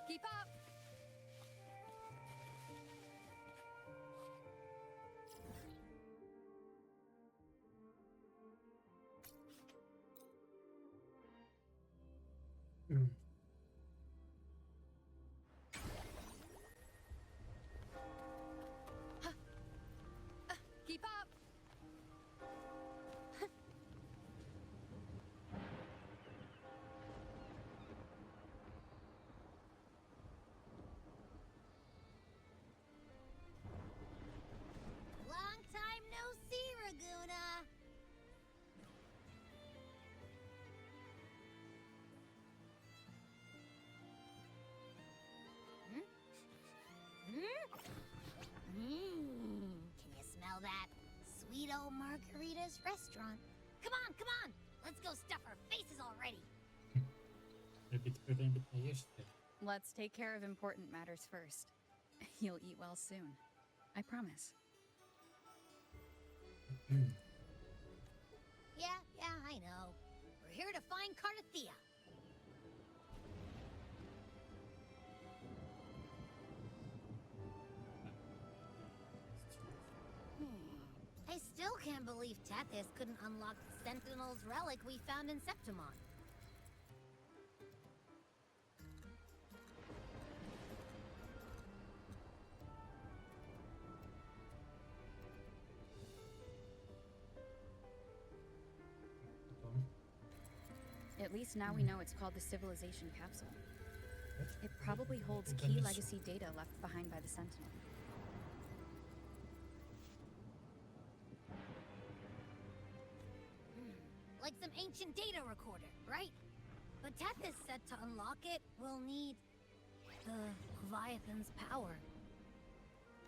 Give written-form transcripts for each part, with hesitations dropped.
Keep up! Keep up! Long time no see, Raguna. Can you smell that? Sweet old Margarita's restaurant. Come on, come on! Let's go stuff our faces already. Let's take care of important matters first. You'll eat well soon. I promise. Yeah, I know. We're here to find Cardathea. I still can't believe Tethys couldn't unlock the Sentinel's relic we found in Septimon. At least now we know it's called the Civilization Capsule. It probably holds key legacy data left behind by the Sentinel. Like some ancient data recorder, right? But Tethys said to unlock it, we'll need the Leviathan's power.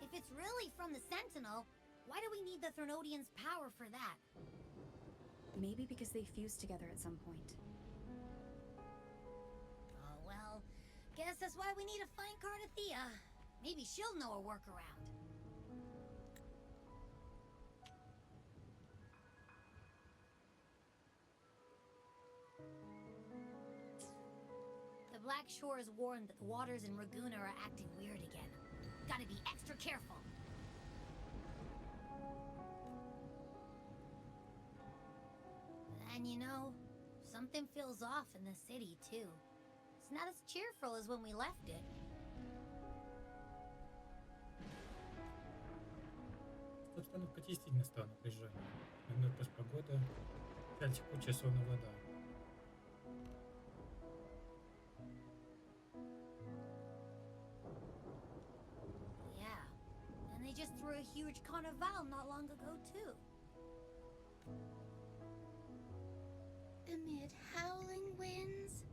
If it's really from the Sentinel, why do we need the Threnodian's power for that? Maybe because they fused together at some point. Oh, well, guess that's why we need to find Cardathea. Maybe she'll know a workaround. The Black Shore has warned that the waters in Raguna are acting weird again. Gotta be extra careful. And you know, something feels off in the city, too. It's not as cheerful as when we left it. Тут обстановка действительно стала напряженной. Минут плюс погода, вся текучая сонная вода. Yeah, and they just threw a huge carnival not long ago, too. Amid howling winds,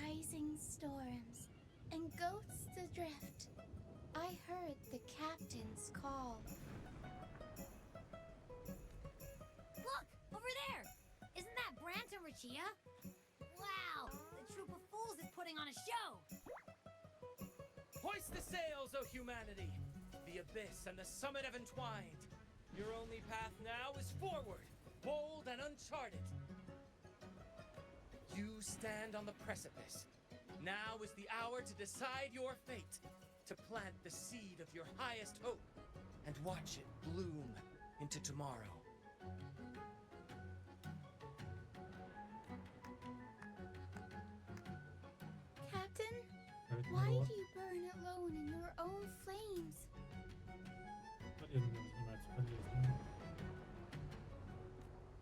rising storms, and ghosts adrift, I heard the captain's call. Look! Over there! Isn't that Brant and Rachia? Wow! The troop of fools is putting on a show! Hoist the sails, O humanity! The abyss and the summit have entwined. Your only path now is forward, bold and uncharted. You stand on the precipice. Now is the hour to decide your fate, to plant the seed of your highest hope, and watch it bloom into tomorrow. Captain, why do you burn alone in your own flames?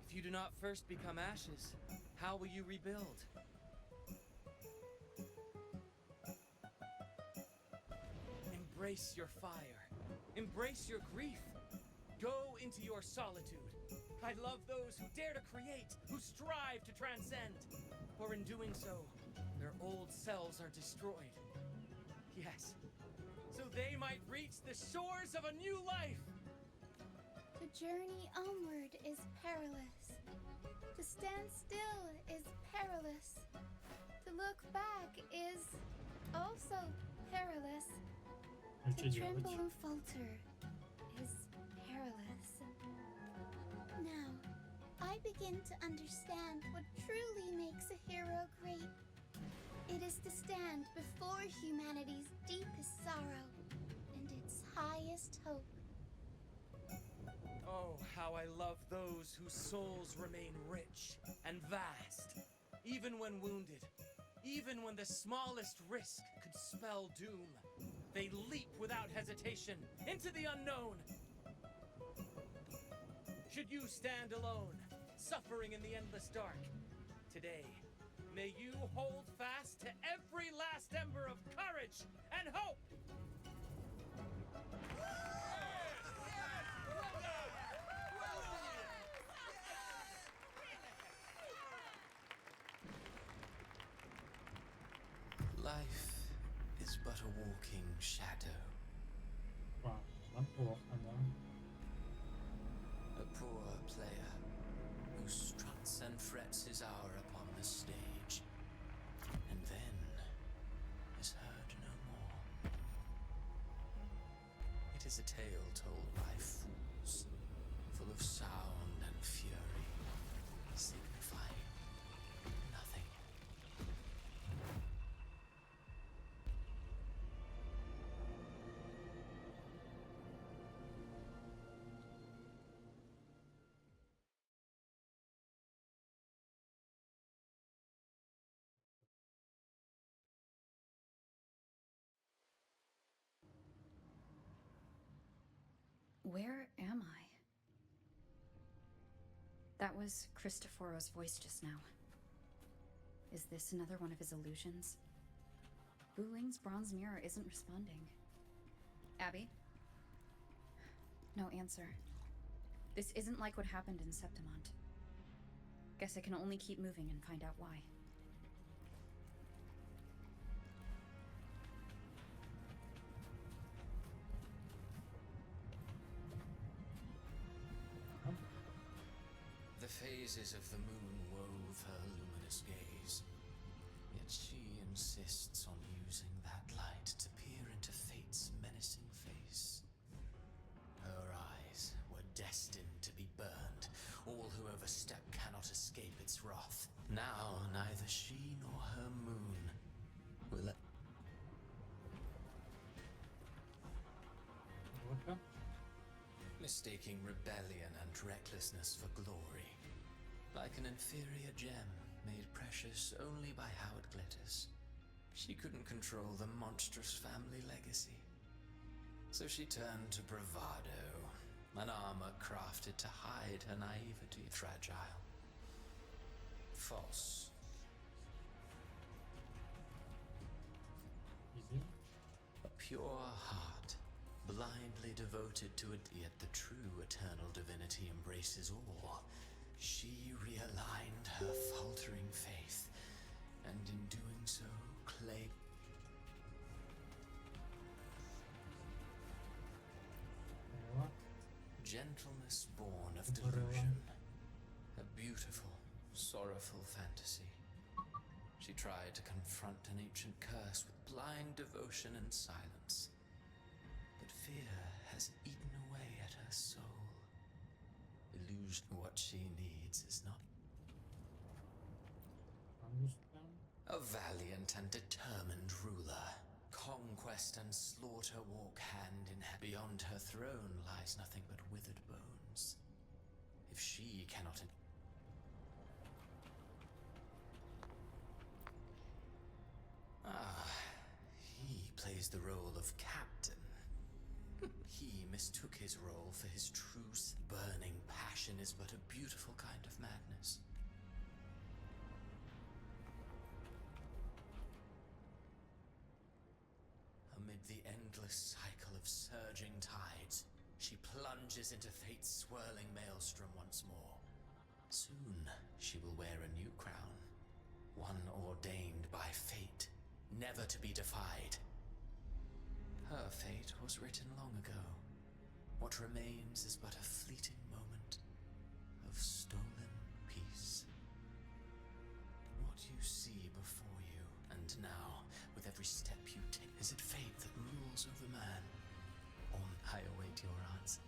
If you do not first become ashes, how will you rebuild? Embrace your fire. Embrace your grief. Go into your solitude. I love those who dare to create, who strive to transcend. For in doing so, their old selves are destroyed. Yes, so they might reach the shores of a new life. The journey onward is perilous. To stand still is perilous. To look back is also perilous. To tremble and falter is perilous. Now, I begin to understand what truly makes a hero great. It is to stand before humanity's deepest sorrow and its highest hope. Oh, how I love those whose souls remain rich and vast, even when wounded, even when the smallest risk could spell doom. They leap without hesitation into the unknown. Should you stand alone, suffering in the endless dark, today, may you hold fast to every last ember of courage and hope! Life is but a walking shadow. Вау, неплохо, да. A poor player who struts and frets his hour upon the stage, and then is heard no more. It is a tale told by fools, full of sound and fury, signifying nothing. Where am I? That was Cristoforo's voice just now. Is this another one of his illusions? Wuling's bronze mirror isn't responding. Abby? No answer. This isn't like what happened in Septimont. Guess I can only keep moving and find out why. The phases of the moon wove her luminous gaze, yet she insists on using that light to peer into fate's menacing face. Her eyes were destined to be burned. All who overstep cannot escape its wrath. Now neither she nor her moon will... Вот-то. Mistaking rebellion and recklessness for glory, like an inferior gem made precious only by how it glitters. She couldn't control the monstrous family legacy, so she turned to bravado, an armor crafted to hide her naivety. Fragile, false. Easy. A pure heart, blindly devoted to it, yet the true eternal divinity embraces all. She realigned her faltering faith, and in doing so, claimed Вот. gentleness born of delusion. A beautiful, sorrowful fantasy. She tried to confront an ancient curse with blind devotion and silence. But fear has eaten away at her soul. Illusion, what she needs is not Understand. a valiant and determined ruler. Conquest and slaughter walk hand in hand. Beyond her throne lies nothing but withered bones. If she cannot... He plays the role of captain. He mistook his role for his truth. Burning passion is but a beautiful kind of madness. Amid the endless cycle of surging tides, she plunges into fate's swirling maelstrom once more. Soon, she will wear a new crown, one ordained by fate, never to be defied. Her fate was written long ago. What remains is but a fleeting moment of stolen peace. What you see before you, and now, with every step you take, is it fate that rules over man? Or I await your answer.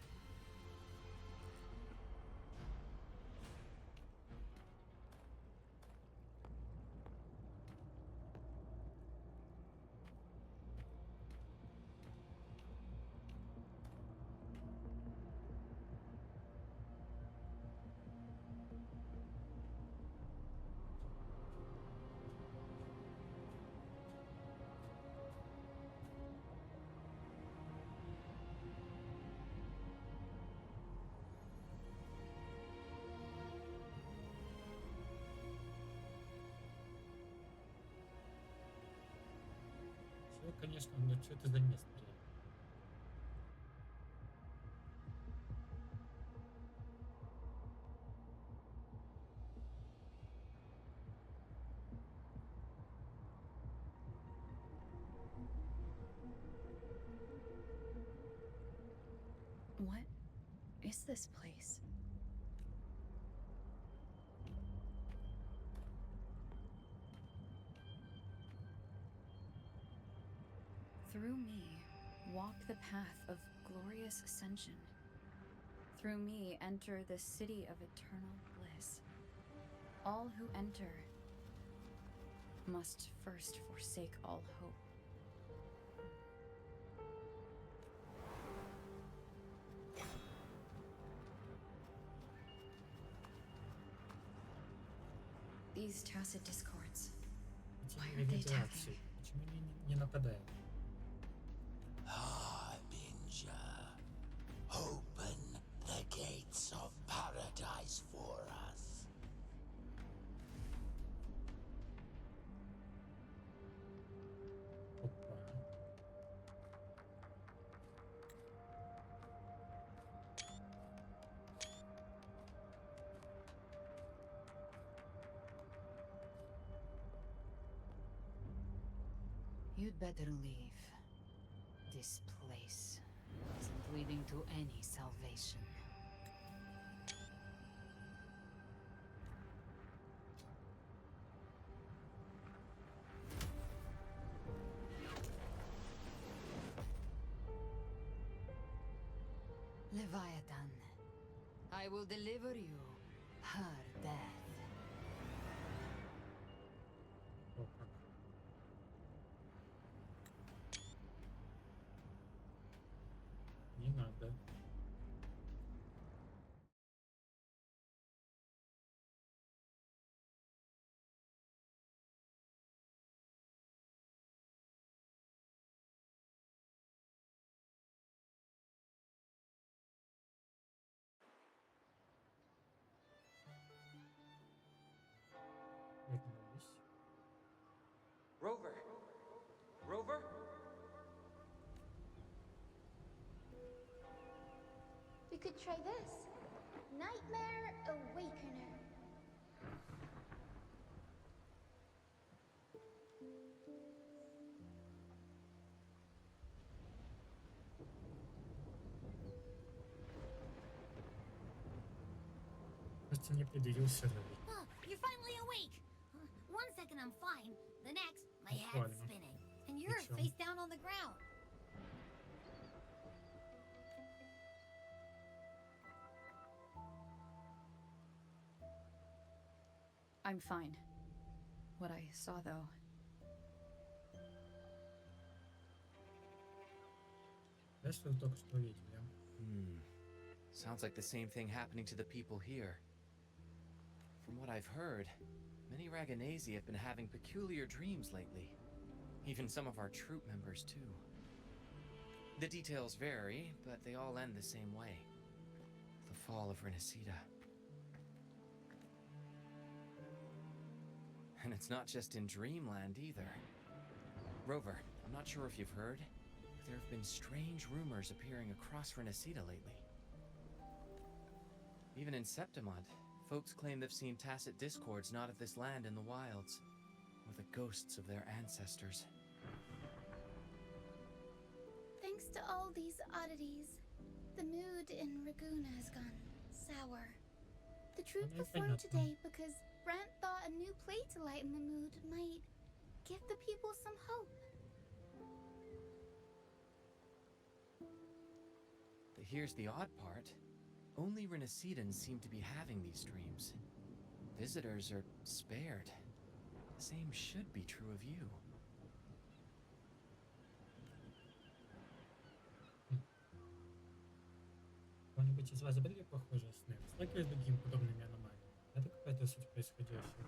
конечно, но что это за место реально? What is this place? Through me, walk the path of glorious ascension. Through me, enter the city of eternal bliss. All who enter must first forsake all hope. These tacit discords. Эти Why aren't they вентиляции. Почему они не нападают? Harbinger, open the gates of paradise for us. Опа. You'd better leave. This place isn't leading to any salvation. Leviathan, I will deliver you her death. О, как. Не надо. Вернулись. Rover! Rover? We could try this. Nightmare Awakener. Просто не предъявился новый. Oh, you're finally awake! One second I'm fine, the next, my head's Буквально. spinning. And you're Причём? face down on the ground. I'm fine. What I saw, though. Да, что вы только что видели? Sounds like the same thing happening to the people here. From what I've heard, many Raganesi have been having peculiar dreams lately. Even some of our troop members, too. The details vary, but they all end the same way. The fall of Renacida. And it's not just in Dreamland either. Rover, I'm not sure if you've heard, but there have been strange rumors appearing across Renacida lately. Even in Septimont, folks claim they've seen tacit discords not of this land in the wilds, or the ghosts of their ancestors. Thanks to all these oddities, the mood in Raguna has gone sour. The troupe Okay, performed понятно. today because Brent thought a new play to lighten the mood might give the people some hope. But here's the odd part. Only Renacidans seem to be having these dreams. Visitors are spared. The same should be true of you. Кто-нибудь из вас были похожие сны? Сталкивались с другими подобными аномалиями? Это какая-то суть происходящего.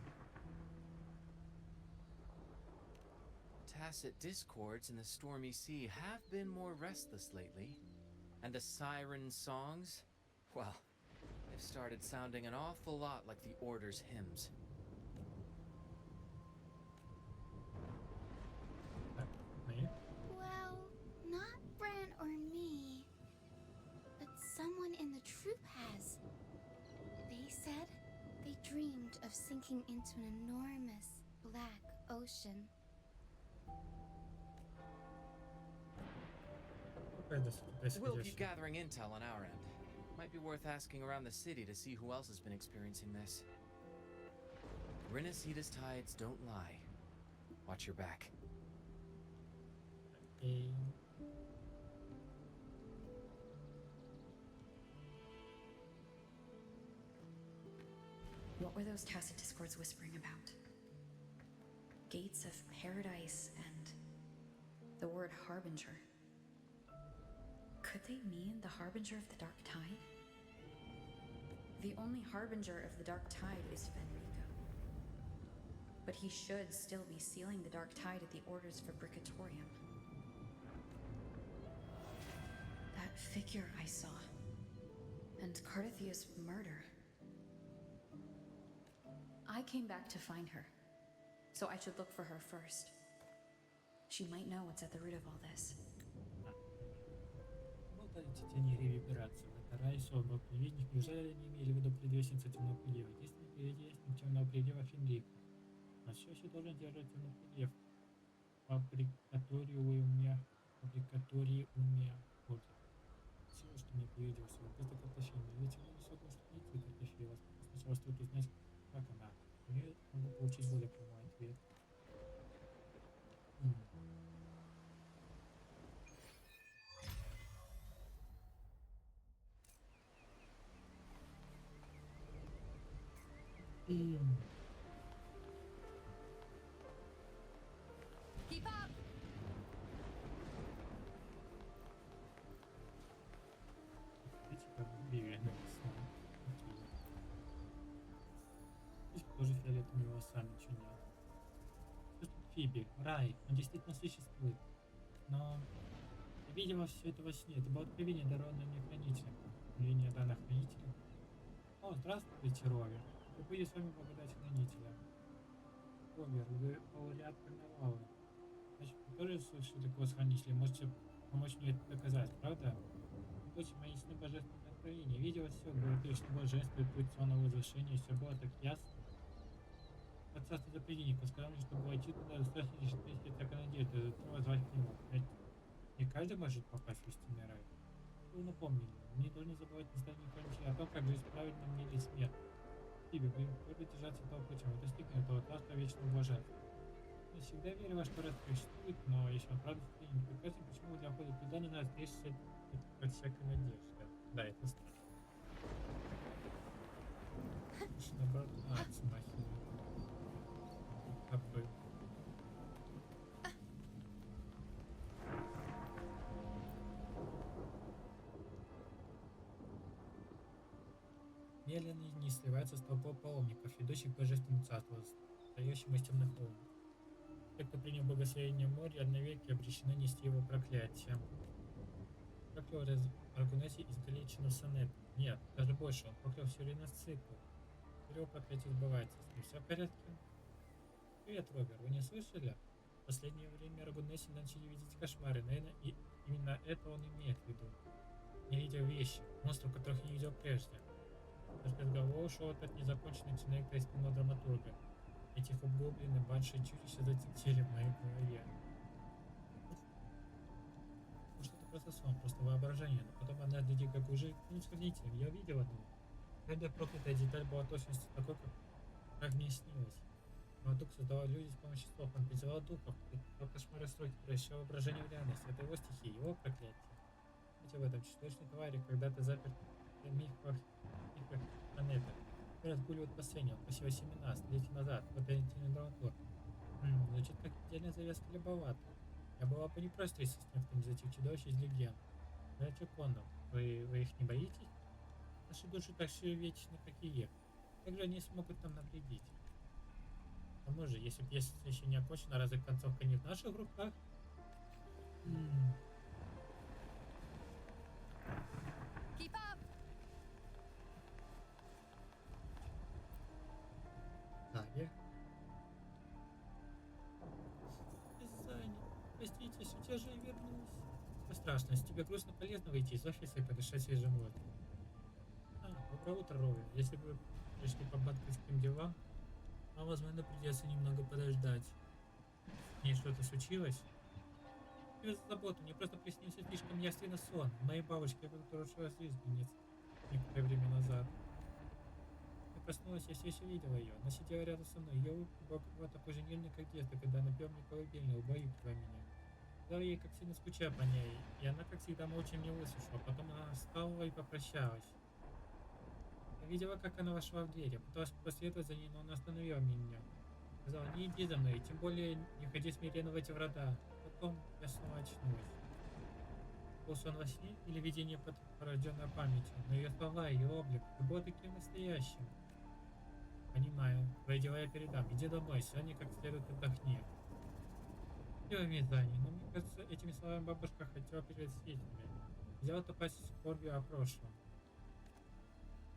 Tacit discords in the stormy sea have been more restless lately. And the siren songs, well, they've started sounding an awful lot like the Order's hymns. Так, мы. thought of sinking into an enormous black ocean. Какая-то суть We'll keep происходящая. gathering intel on our end. Might be worth asking around the city to see who else has been experiencing this. Rinasida's tides don't lie. Watch your back. Окей. What were those tacit discords whispering about? Gates of paradise and the word harbinger. Could they mean the harbinger of the dark tide? The only harbinger of the dark tide is Fenrico. But he should still be sealing the dark tide at the orders for Bricatorium. That figure I saw. And Cardathia's murder. I came back to find her, so I should look for her first. She might know what's at the root of all this. Болтайте тени реверберации. Это рай собак предвидник. Неужели они имели в виду предвестница темного прилива? Если не предвестник темного прилива Фенрика, а все еще должен держать темный прилив. Фабрикаториуме. Вот. Всего, что мне привиделось. Просто Картофея. Ведь она не сотня ступеней Картофея. Вас сначала стоит узнать, как она. Я могу получить более прямой ответ. Keep up! Видите, как неверно весна. Здесь тоже фиолетовыми волосами, ничего нет. Что тут Фиби? Рай. Он действительно существует. Но я видела все это во сне. Это было откровение, дарованное мне хранителем. Откровение данных хранителем. О, здравствуйте, Ровер. Я буду с вами благодать хранителя. Ровер, вы лауреат карнавала. Значит, вы тоже слышали такого хранителя? Можете помочь мне это доказать, правда? Очень мои сны божественное откровение. Видела все, было точно блаженство и путь сонного возвышения. Все было так ясно. Под царство запредельника сказал мне, чтобы войти туда, достаточно лишь вместе всякой надежды, это звать к нему. Ведь не каждый может попасть в истинный рай. Вы напомнили, не должны забывать не стать никого ничего о том, как жить правильно в мире смерть. Тебе вы только держаться этого пути, мы достигнем этого царства вечного блаженства. Я всегда верила, что рай существует, но если он правда не прикажет, почему вы для входа туда не надо здесь от всякой надежды. Да, это странно. Наоборот, смахивает. Как бы. Медленно не сливается с толпой паломников, ведущих к божественному царству, стоящему из темных волн. Те, кто принял благословение моря, навеки обречены нести его проклятие. Проклял Аргунеси изгалеченную сонет. Нет, даже больше, он проклял всю Ренасципу. Его проклятие сбывается. С ним все в порядке? Привет, Робер, вы не слышали? В последнее время Аргунеси начали видеть кошмары. Наверное, и именно это он имеет в виду. Я видел вещи, монстров, которых я не видел прежде. Наш разговор ушел от незаконченной туннельной спинного драматурга. Эти хоб-гоблины, банши и чудища затекли в моей голове. Может, это просто сон, просто воображение, но потом однажды дико уже хранителем. Я видел одну. Каждая проклятая деталь была точностью такой, как мне снилось. Но дух создавал люди с помощью слов, он призывал духов, но кошмары строки превращал воображение в реальность. Это его стихи, его проклятие. Хотя в этом чудовищной твари когда-то запер в мифах планеты. Теперь отгуливают последний, он посеял семена столетия назад, потенциальный драматург. Звучит как отдельная завеска любовато. Я была бы не прочь встретиться с некоторыми из этих чудовищ из легенд. Знаете, Кондом, вы их не боитесь? Наши души так же вечны, как и их. Как же они смогут нам навредить? К тому же, если пьеса еще не окончена, разве концовка не в наших руках? Keep up! Таня? Саня, простите, я же вернулась. Что страшно, если тебе грустно, полезно выйти из офиса и подышать свежим воздухом. Доброе утро, Рови. Если бы пришли по банковским делам, а возможно придется немного подождать. С ней что-то случилось? Без заботы, мне просто приснился слишком ясный сон. Моей бабушке была прошлая жизнь некоторое время назад. Я проснулась, я все еще видела ее. Она сидела рядом со мной. Ее улыбка была такой же нежной, как детство, когда она пела мне колыбельную, убаюкивая меня. Сказала ей, как сильно скучаю по ней, и она, как всегда, молча мне выслушала. Потом она встала и попрощалась. Я видела, как она вошла в дверь. Я пыталась последовать за ней, но она остановила меня. Сказала, не иди за мной, тем более не ходи смиренно в эти врата. Потом я снова очнулась. Был сон во сне или видение порожденное памятью, но ее слова, ее облик, это было таким настоящим. Понимаю, твои дела я передам. Иди домой, сегодня как следует отдохни. Делай вязание, но мне кажется, этими словами бабушка хотела переспросить меня. Взяла топать скорбью о прошлом.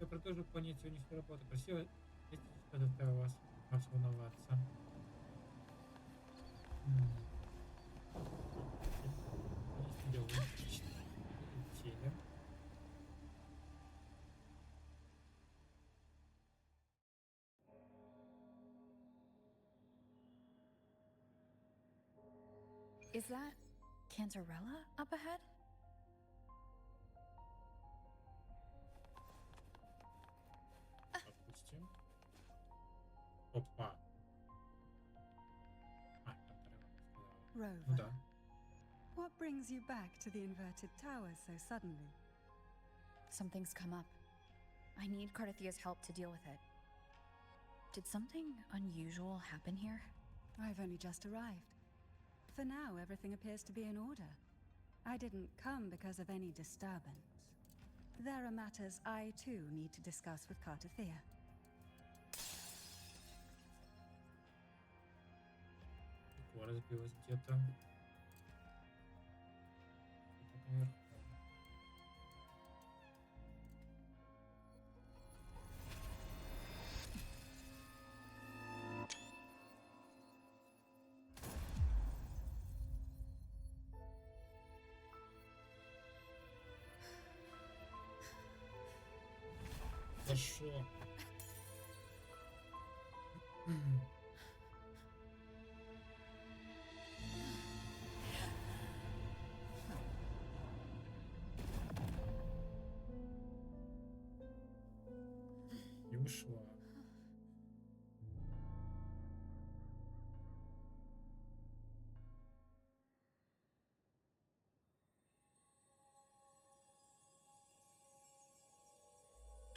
Я продолжил понять сегодняшнюю работу. Красиво, если что заставило вас волноваться. Если делаю теле. Is that Cantarella up ahead? Допустим. Опа. Ну Rover, да. what brings you back to the inverted tower so suddenly? Something's come up. I need Cardathia's help to deal with it. Did something unusual happen here? I've only just arrived. For now, everything appears to be in order. I didn't come because of any disturbance. There are matters I too need to discuss with Cardathia. Стекло разбилось где-то. Где-то наверху. Хорошо. И ушла.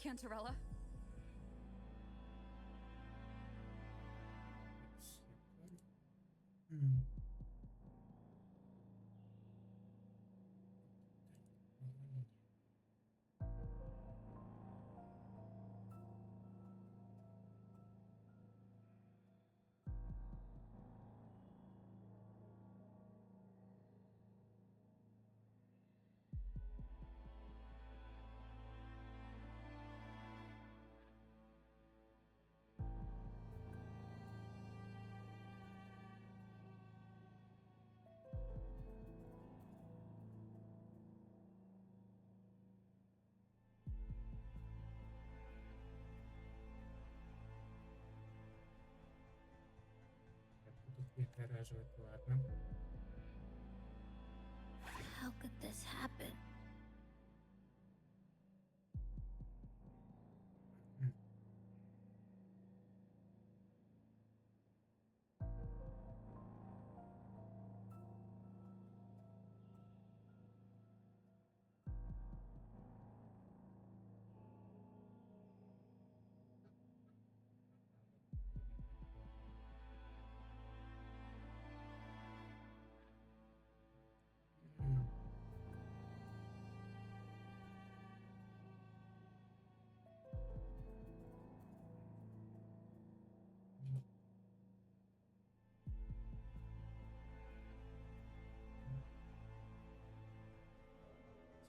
Cantarella? Перегораживает, ладно. How could this happen?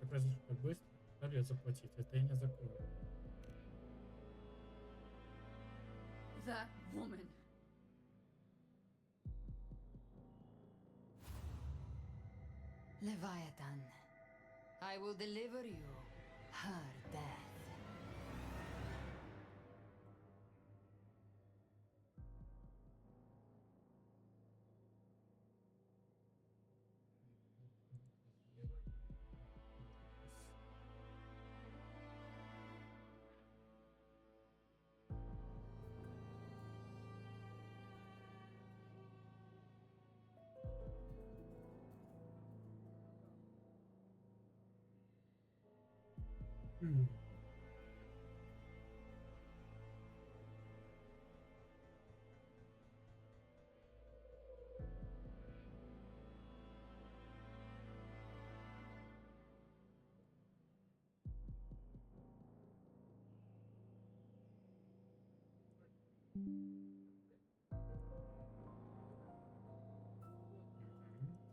Все произошло так быстро. Надо заплатить, это я не закрою. That woman. Leviathan, I will deliver you her death. М.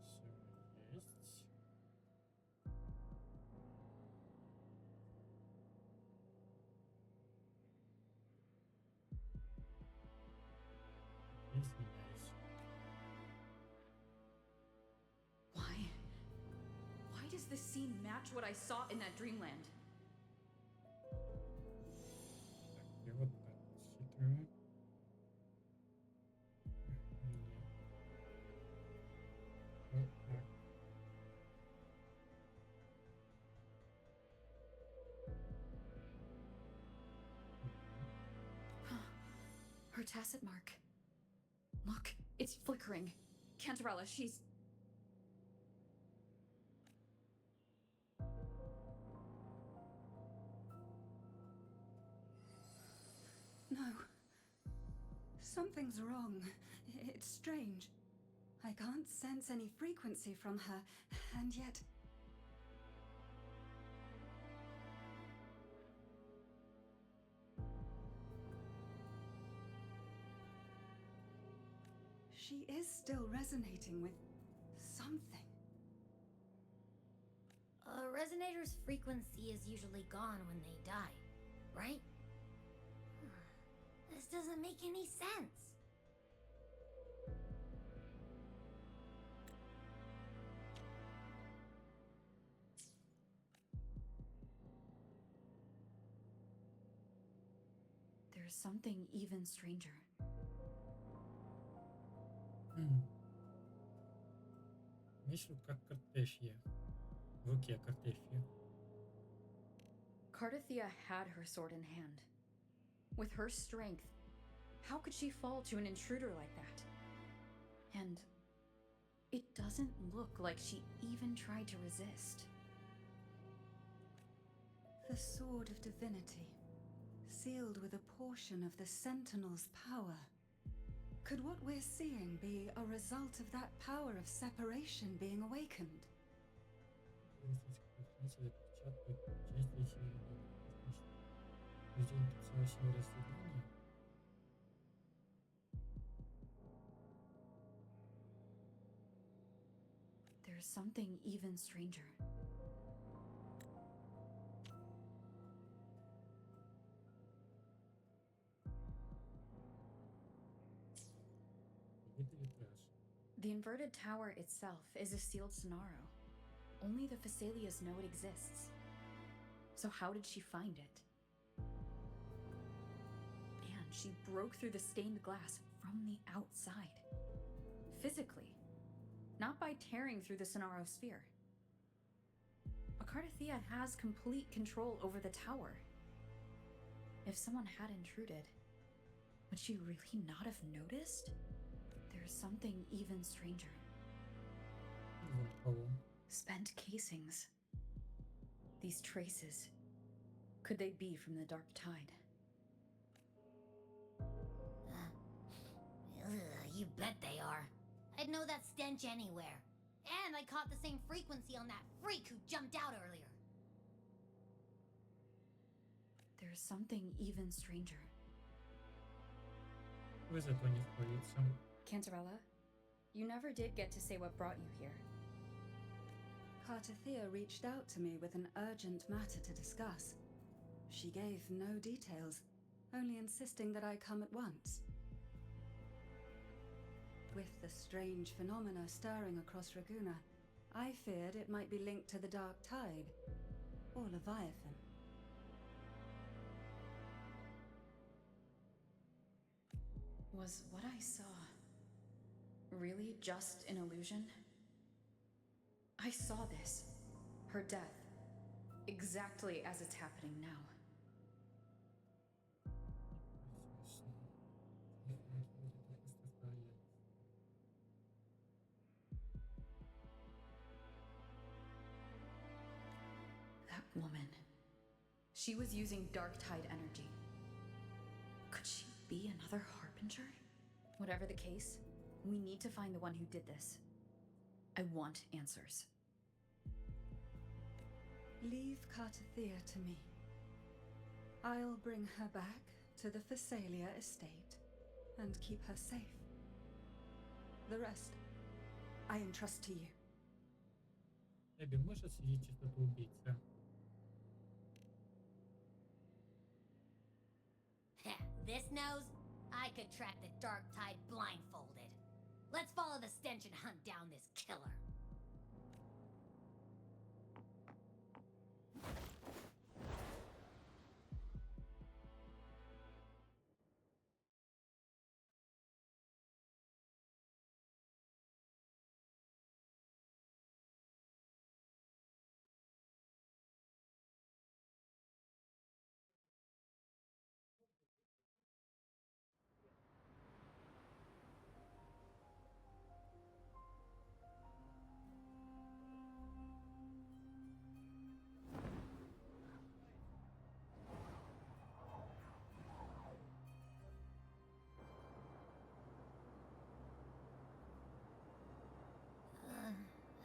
Всё есть. Извиняюсь. Why does this scene match what I saw in that dreamland? Так, и вот так считываем. Нет. Вот так. Her tacit mark. Look, it's flickering. Cantarella, she's... No. Something's wrong. It's strange. I can't sense any frequency from her, and yet... She is still resonating with something. A resonator's frequency is usually gone when they die, right? This doesn't make any sense. There's something even stranger. Видишь, вот как картефья. В руке картефья. Cardathia had her sword in hand. With her strength, how could she fall to an intruder like that? And it doesn't look like she even tried to resist. The Sword of Divinity, sealed with a portion of the Sentinel's power. Could what we're seeing be a result of that power of separation being awakened? Хранитель отпечатывает часть действия Рождение предстоящего разделения. There's something even stranger. Какой-то витраж. The inverted tower itself is a sealed sonaro. Only the Phasaelias know it exists. So how did she find it? And she broke through the stained glass from the outside. Physically. Not by tearing through the sonaro sphere. Cardathia has complete control over the tower. If someone had intruded, would she really not have noticed? There's something even stranger. Полом. Spent casings. These traces. Could they be from the dark tide? You bet they are. I'd know that stench anywhere. And I caught the same frequency on that freak who jumped out earlier. There's something even stranger. Вы зато не сходится. Cantarella, you never did get to say what brought you here. Cartathea reached out to me with an urgent matter to discuss. She gave no details, only insisting that I come at once. With the strange phenomena stirring across Raguna, I feared it might be linked to the Dark Tide, or Leviathan. Was what I saw really just an illusion? I saw this, her death, exactly as it's happening now. That woman. She was using dark tide energy. Could she be another harbinger? Whatever the case, we need to find the one who did this. I want answers. Leave Cartathea to me. I'll bring her back to the Phasalia estate and keep her safe. The rest, I entrust to you. Эбби, можешь отследить частоту убийцы? This nose? I could track the dark tide blindfolded. Let's follow the stench and hunt down this killer.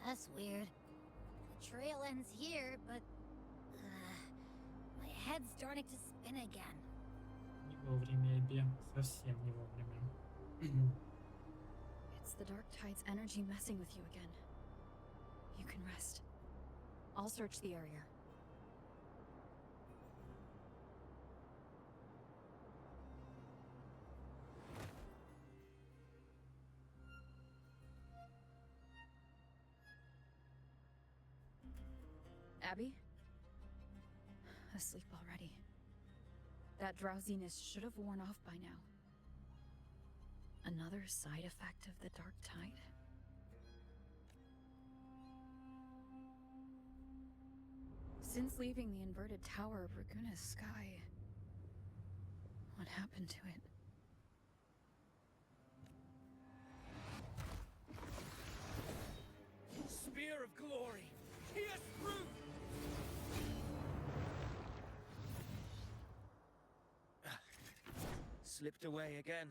That's weird. The trail ends here, but my head's starting to spin again. Не вовремя, Эбби. Совсем не вовремя. It's the dark tide's energy messing with you again. You can rest. I'll search the area. Abby? Asleep already. That drowsiness should have worn off by now. Another side effect of the dark tide? Since leaving the inverted tower of Raguna's sky, what happened to it? Spear of glory! Pierce through! Slipped away again.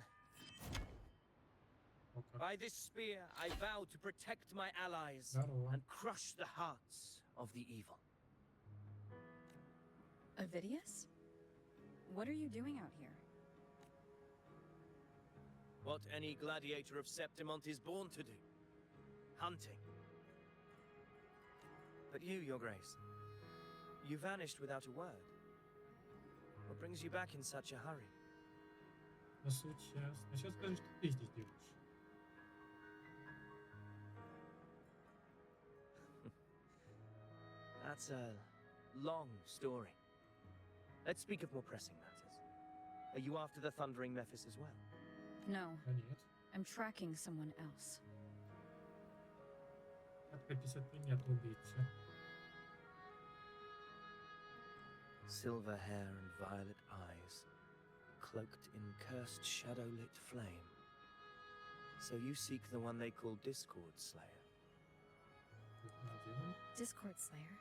Okay. By this spear, I vow to protect my allies Здорово. and crush the hearts of the evil. Avidius? What are you doing out here? What any gladiator of Septimont is born to do. Hunting. But you, Your Grace, you vanished without a word. What brings you back in such a hurry? Ну, сейчас. А сейчас скажи, что ты здесь делаешь. That's a long story. Let's speak of more pressing matters. Are you after the Thundering Mephis as well? No, Да нет. I'm tracking someone else. Как описать примет убийцы? Silver hair and violet eyes, cloaked in cursed shadow-lit flame. So you seek the one they call Discord Slayer. Что она делает? Discord Slayer?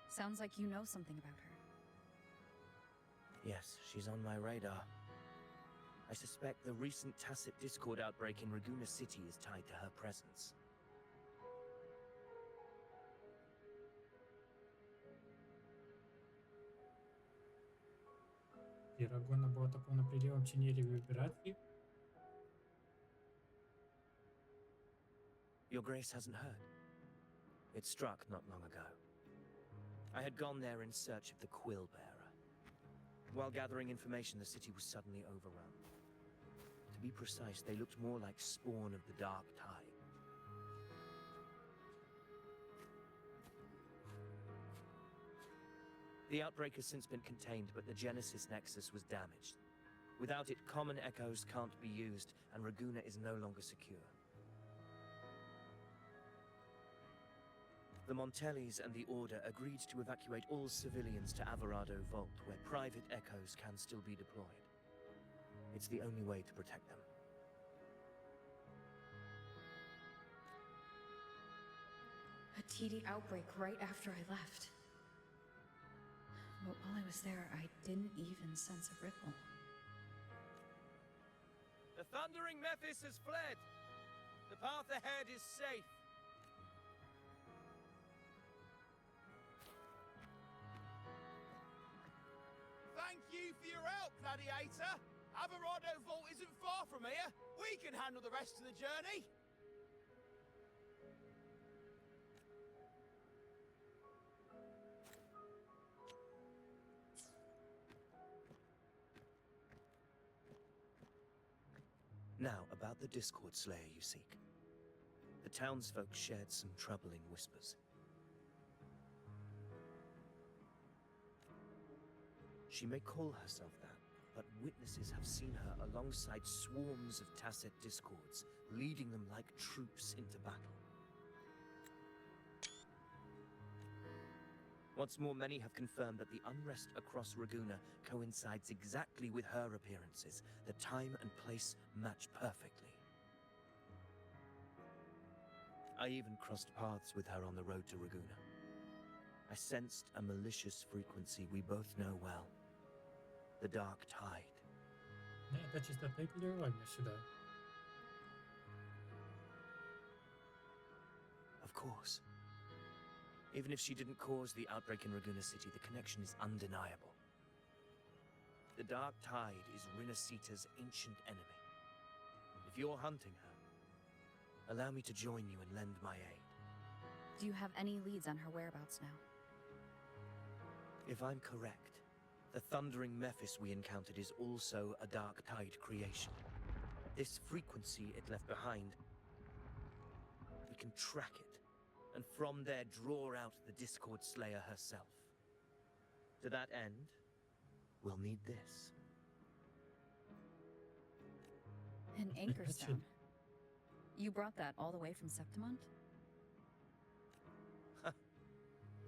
Sounds like you know something about her. Yes, she's on my radar. I suspect the recent tacit Discord outbreak in Raguna City is tied to her presence. І Рагона була такого на пределе чинерів вибирати. Your Grace hasn't heard. It struck not long ago. I had gone there in search of the Quill Bearer. While gathering information, the city was suddenly overrun. To be precise, they looked more like spawn of the Dark Tide. The outbreak has since been contained, but the Genesis Nexus was damaged. Without it, common echoes can't be used, and Raguna is no longer secure. The Montellis and the Order agreed to evacuate all civilians to Averado Vault, where private echoes can still be deployed. It's the only way to protect them. A TD outbreak right after I left. But while I was there, I didn't even sense a ripple. The thundering Mephis has fled. The path ahead is safe. Thank you for your help, Gladiator. Averado Vault isn't far from here. We can handle the rest of the journey. Now, about the Discord Slayer you seek. The townsfolk shared some troubling whispers. She may call herself that, but witnesses have seen her alongside swarms of Tacet Discords, leading them like troops into battle. What's more, many have confirmed that the unrest across Raguna coincides exactly with her appearances. The time and place match perfectly. I even crossed paths with her on the road to Raguna. I sensed a malicious frequency we both know well. The Dark Tide. Это чисто тейплирование сюда. Of course. Even if she didn't cause the outbreak in Raguna City, the connection is undeniable. The Dark Tide is Rinasita's ancient enemy. If you're hunting her, allow me to join you and lend my aid. Do you have any leads on her whereabouts now? If I'm correct, the thundering Mephis we encountered is also a Dark Tide creation. This frequency it left behind, we can track it, and from there draw out the Discord Slayer herself. To that end, we'll need this. An anchor stone. You brought that all the way from Septimont?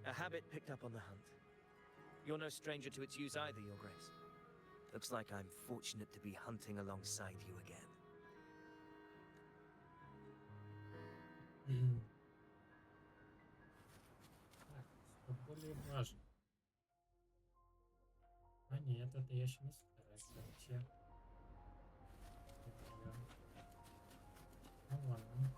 A habit picked up on the hunt. You're no stranger to its use either, Your Grace. Looks like I'm fortunate to be hunting alongside you again. Так, что более важно. А нет, это я еще не стараюсь вообще. Ну ладно.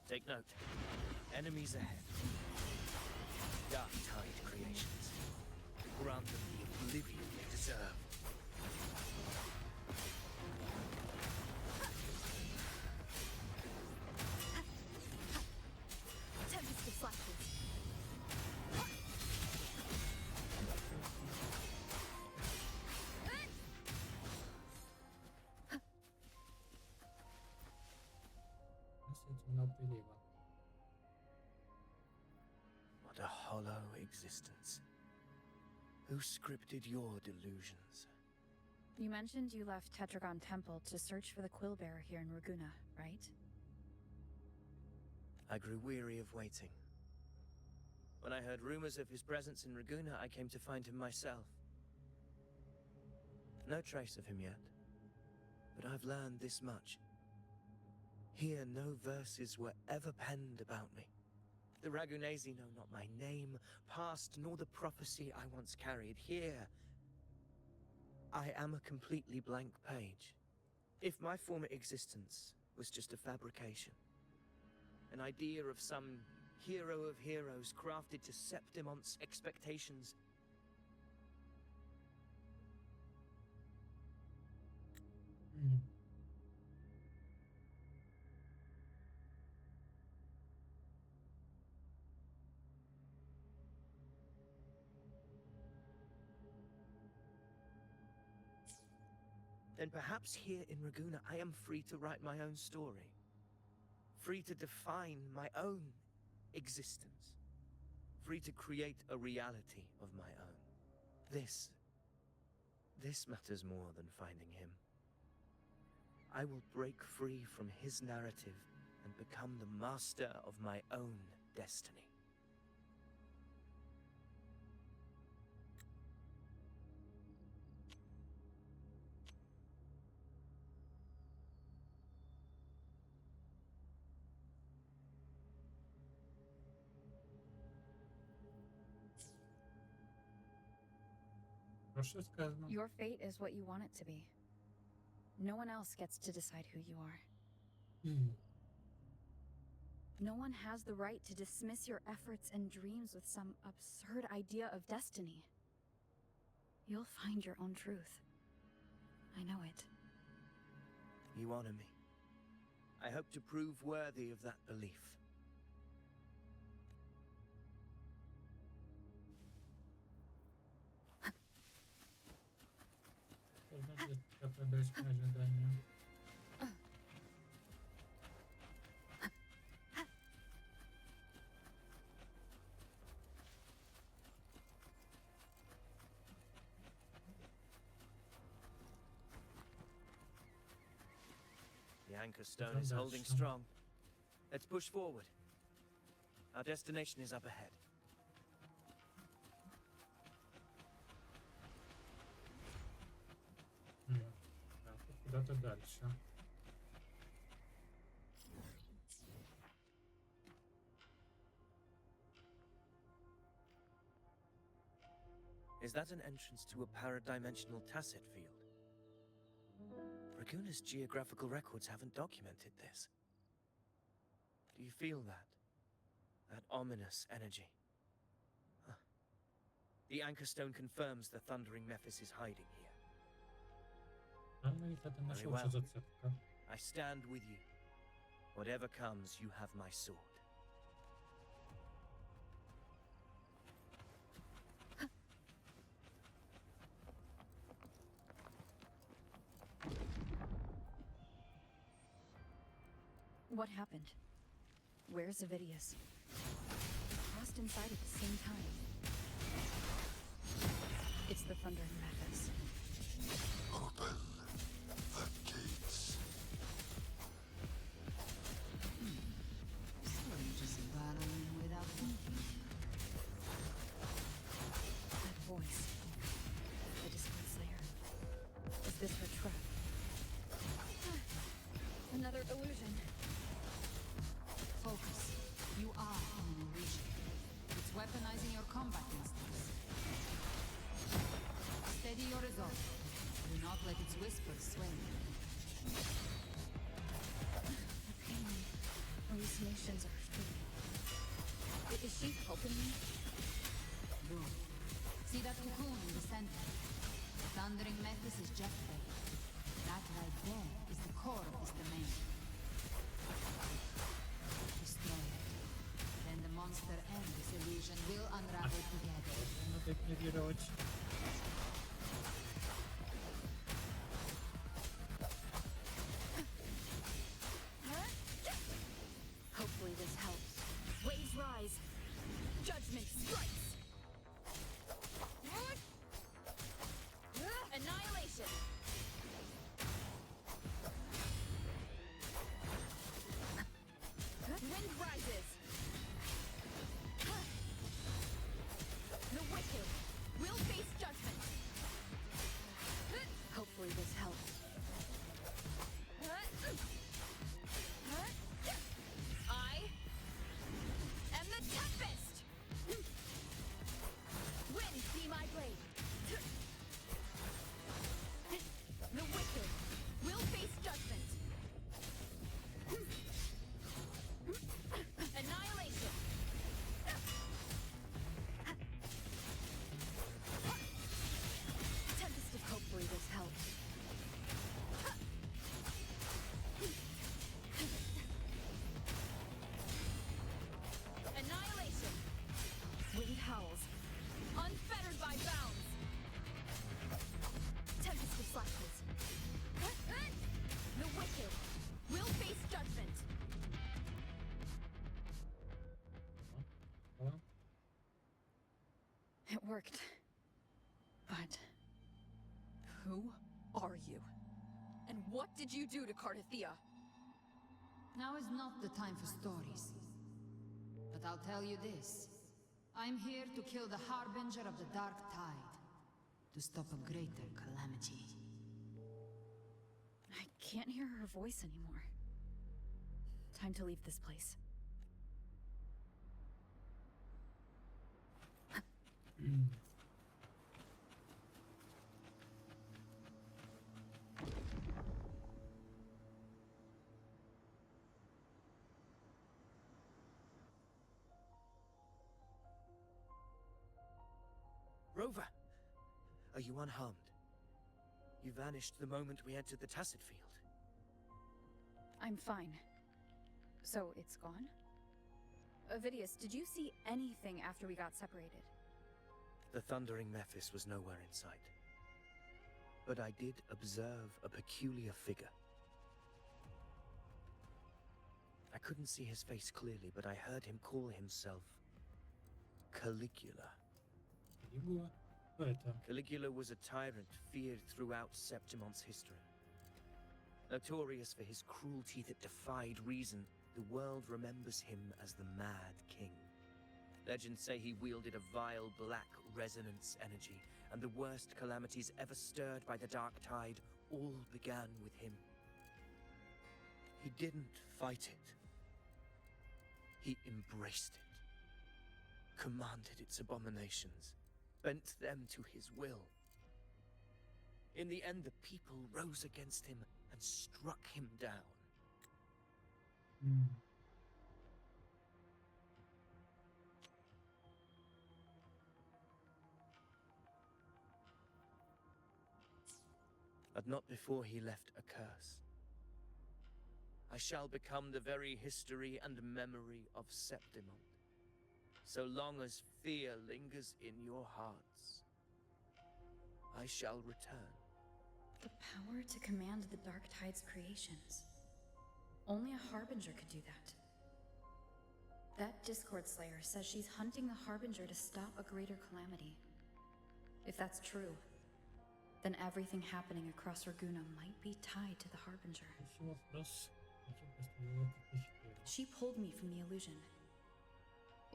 Take note. Enemies ahead. Dark Tide creations. Grant them the oblivion they deserve. Tempest of flashes. Относительно прилива. What a hollow existence. Who scripted your delusions? You mentioned you left Tetragon Temple to search for the Quillbearer here in Raguna, right? I grew weary of waiting. When I heard rumors of his presence in Raguna, I came to find him myself. No trace of him yet, but I've learned this much. Here, no verses were ever penned about me. The Ragunesi know not my name, past, nor the prophecy I once carried. Here, I am a completely blank page. If my former existence was just a fabrication, an idea of some hero of heroes crafted to Septimont's expectations, then perhaps here in Raguna I am free to write my own story. Free to define my own existence. Free to create a reality of my own. This This matters more than finding him. I will break free from his narrative and become the master of my own destiny. Хорошо сказано. Your fate is what you want it to be. No one else gets to decide who you are. No one has the right to dismiss your efforts and dreams with some absurd idea of destiny. You'll find your own truth. I know it. You honor me. I hope to prove worthy of that belief. Что значит такое дочное ожидание? The anchor stone is holding strong. Let's push forward. Our destination is up ahead. Так, и куда-то дальше. Is that an entrance to a paradimensional tacit field? Raguna's geographical records haven't documented this. Do you feel that? That ominous energy? Huh. The anchor stone confirms the thundering Mephis is hiding here. Говорит, это наша общая зацепка. I stand with you. Whatever comes, you have my sword. What happened? Where's Avidius? We crossed inside at the same time. It's the Thundering Mephis. Open the gates. So you're just battling without thinking. That voice. The Discord Slayer. Is this her trap? Another illusion. Focus. You are an illusion. It's weaponizing your combat instincts. Steady your resolve. Do not let its whispers sway you. The pain. Hallucinations are true. Is she helping me? Good. See that cocoon in the center? The Thundering Mephis is just there. That right there is the core of this domain. Destroy it. Then the monster and this illusion will unravel together. Надо игнорировать. Hopefully this helps. Waves rise. Judgment strikes. Annihilation. Wind rises. The wicked will face judgment. Hopefully this helps. I am the Tempest! Wind be my blade. The wicked will face judgment. Annihilation. Tempest of hopefully this helps. Annihilation. Wind howls. Unfettered by bounds. Tempest of slashes. The wicked will face judgment. О, It worked. But are you? And what did you do to Cardathia? Now is not the time for stories. But I'll tell you this. I'm here to kill the Harbinger of the Dark Tide. To stop a greater calamity. I can't hear her voice anymore. Time to leave this place. Rover! Are you unharmed? You vanished the moment we entered the Tacit Field. I'm fine. So it's gone? Ovidius, did you see anything after we got separated? The thundering Mephis was nowhere in sight. But I did observe a peculiar figure. I couldn't see his face clearly, but I heard him call himself Caligula. Калигула? Кто это? Caligula was a tyrant feared throughout Septimon's history. Notorious for his cruelty that defied reason, the world remembers him as the Mad King. Legends say he wielded a vile black resonance energy, and the worst calamities ever stirred by the Dark Tide all began with him. He didn't fight it. He embraced it, commanded its abominations, bent them to his will. In the end, the people rose against him and struck him down. But not before he left a curse. I shall become the very history and memory of Septimon, so long as fear lingers in your hearts. I shall return. The power to command the Dark Tide's creations. Only a Harbinger could do that. That Discord Slayer says she's hunting the Harbinger to stop a greater calamity. If that's true, then everything happening across Raguna might be tied to the Harbinger. Еще вопрос. Зачем поставил это впечатление? She pulled me from the illusion.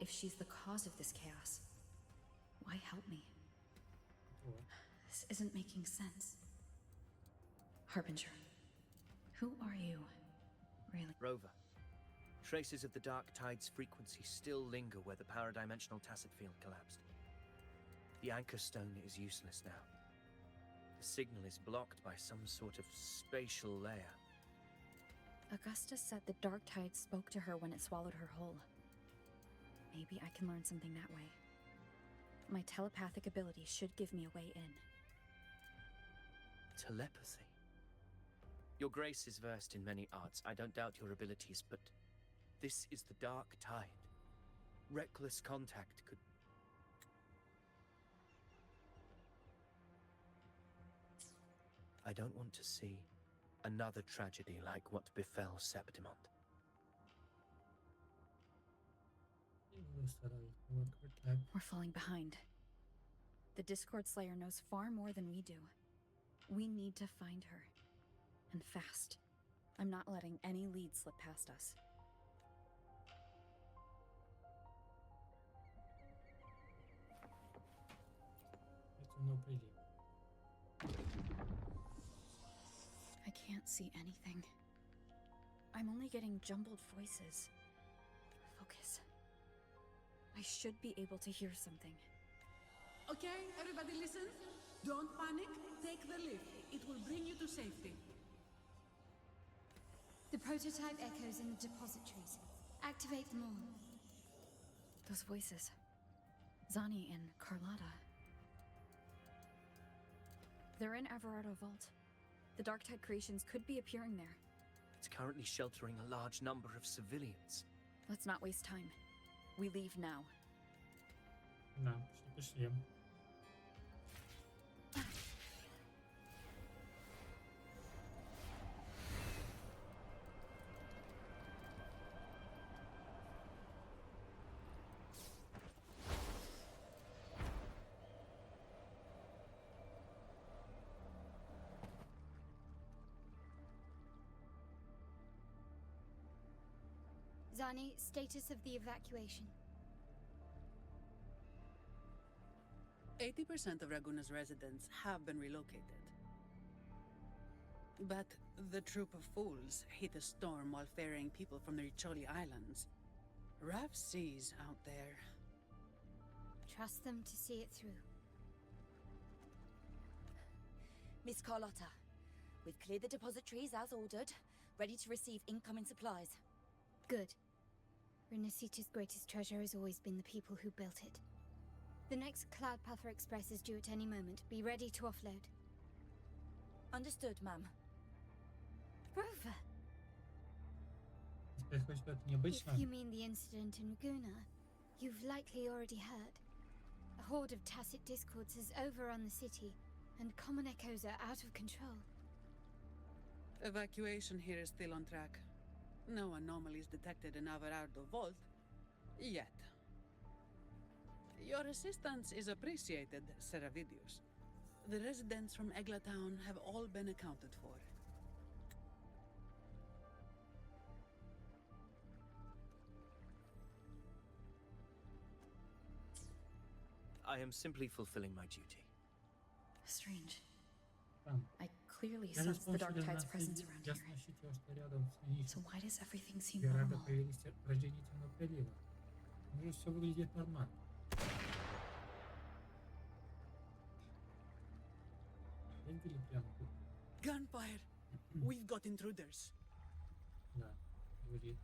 If she's the cause of this chaos, why help me? Вот. This isn't making sense. Harbinger, who are you, really? Rover, traces of the Dark Tide's frequency still linger where the paradimensional Tacit Field collapsed. The Anchor Stone is useless now. The signal is blocked by some sort of spatial layer. Augusta said the Dark Tide spoke to her when it swallowed her whole. Maybe I can learn something that way. My telepathic ability should give me a way in. Telepathy? Your Grace is versed in many arts. I don't doubt your abilities, but this is the Dark Tide. Reckless contact could... I don't want to see another tragedy like what befell Septimon. We're falling behind. The Discord Slayer knows far more than we do. We need to find her. And fast. I'm not letting any lead slip past us. Это no прилив. I can't see anything. I'm only getting jumbled voices. Focus. I should be able to hear something. Okay, everybody listen. Don't panic. Take the lift. It will bring you to safety. The prototype echoes in the depositories. Activate them all. Those voices. Zani and Carlotta. They're in Everardo Vault. The Dark Tide creations could be appearing there. It's currently sheltering a large number of civilians. Let's not waste time. We leave now. Да, пошли. Zani, status of the evacuation. 80% of Raguna's residents have been relocated. But the troop of fools hit a storm while ferrying people from the Riccioli Islands. Rough seas out there. Trust them to see it through. Miss Carlotta, we've cleared the depositories as ordered, ready to receive incoming supplies. Good. Renacita's greatest treasure has always been the people who built it. The next Cloudpather Express is due at any moment. Be ready to offload. Understood, ma'am. Rover! Теперь хоть что-то необычное. If you mean the incident in Raguna, you've likely already heard. A horde of tacit discords has overrun the city, and common echoes are out of control. Evacuation here is still on track. No anomalies detected in Averardo Vault. Yet. Your assistance is appreciated, Seravidius. The residents from Eglatown have all been accounted for. I am simply fulfilling my duty. Strange. Там. I clearly Я sense the Dark использовали Tide's нас presence и around я here. ощутил, что рядом с ней So why does everything seem города normal? появились рождение темного прилива. Уже все выглядит нормально. Видели прямо тут? Gunfire! We've got intruders. Да, говорит.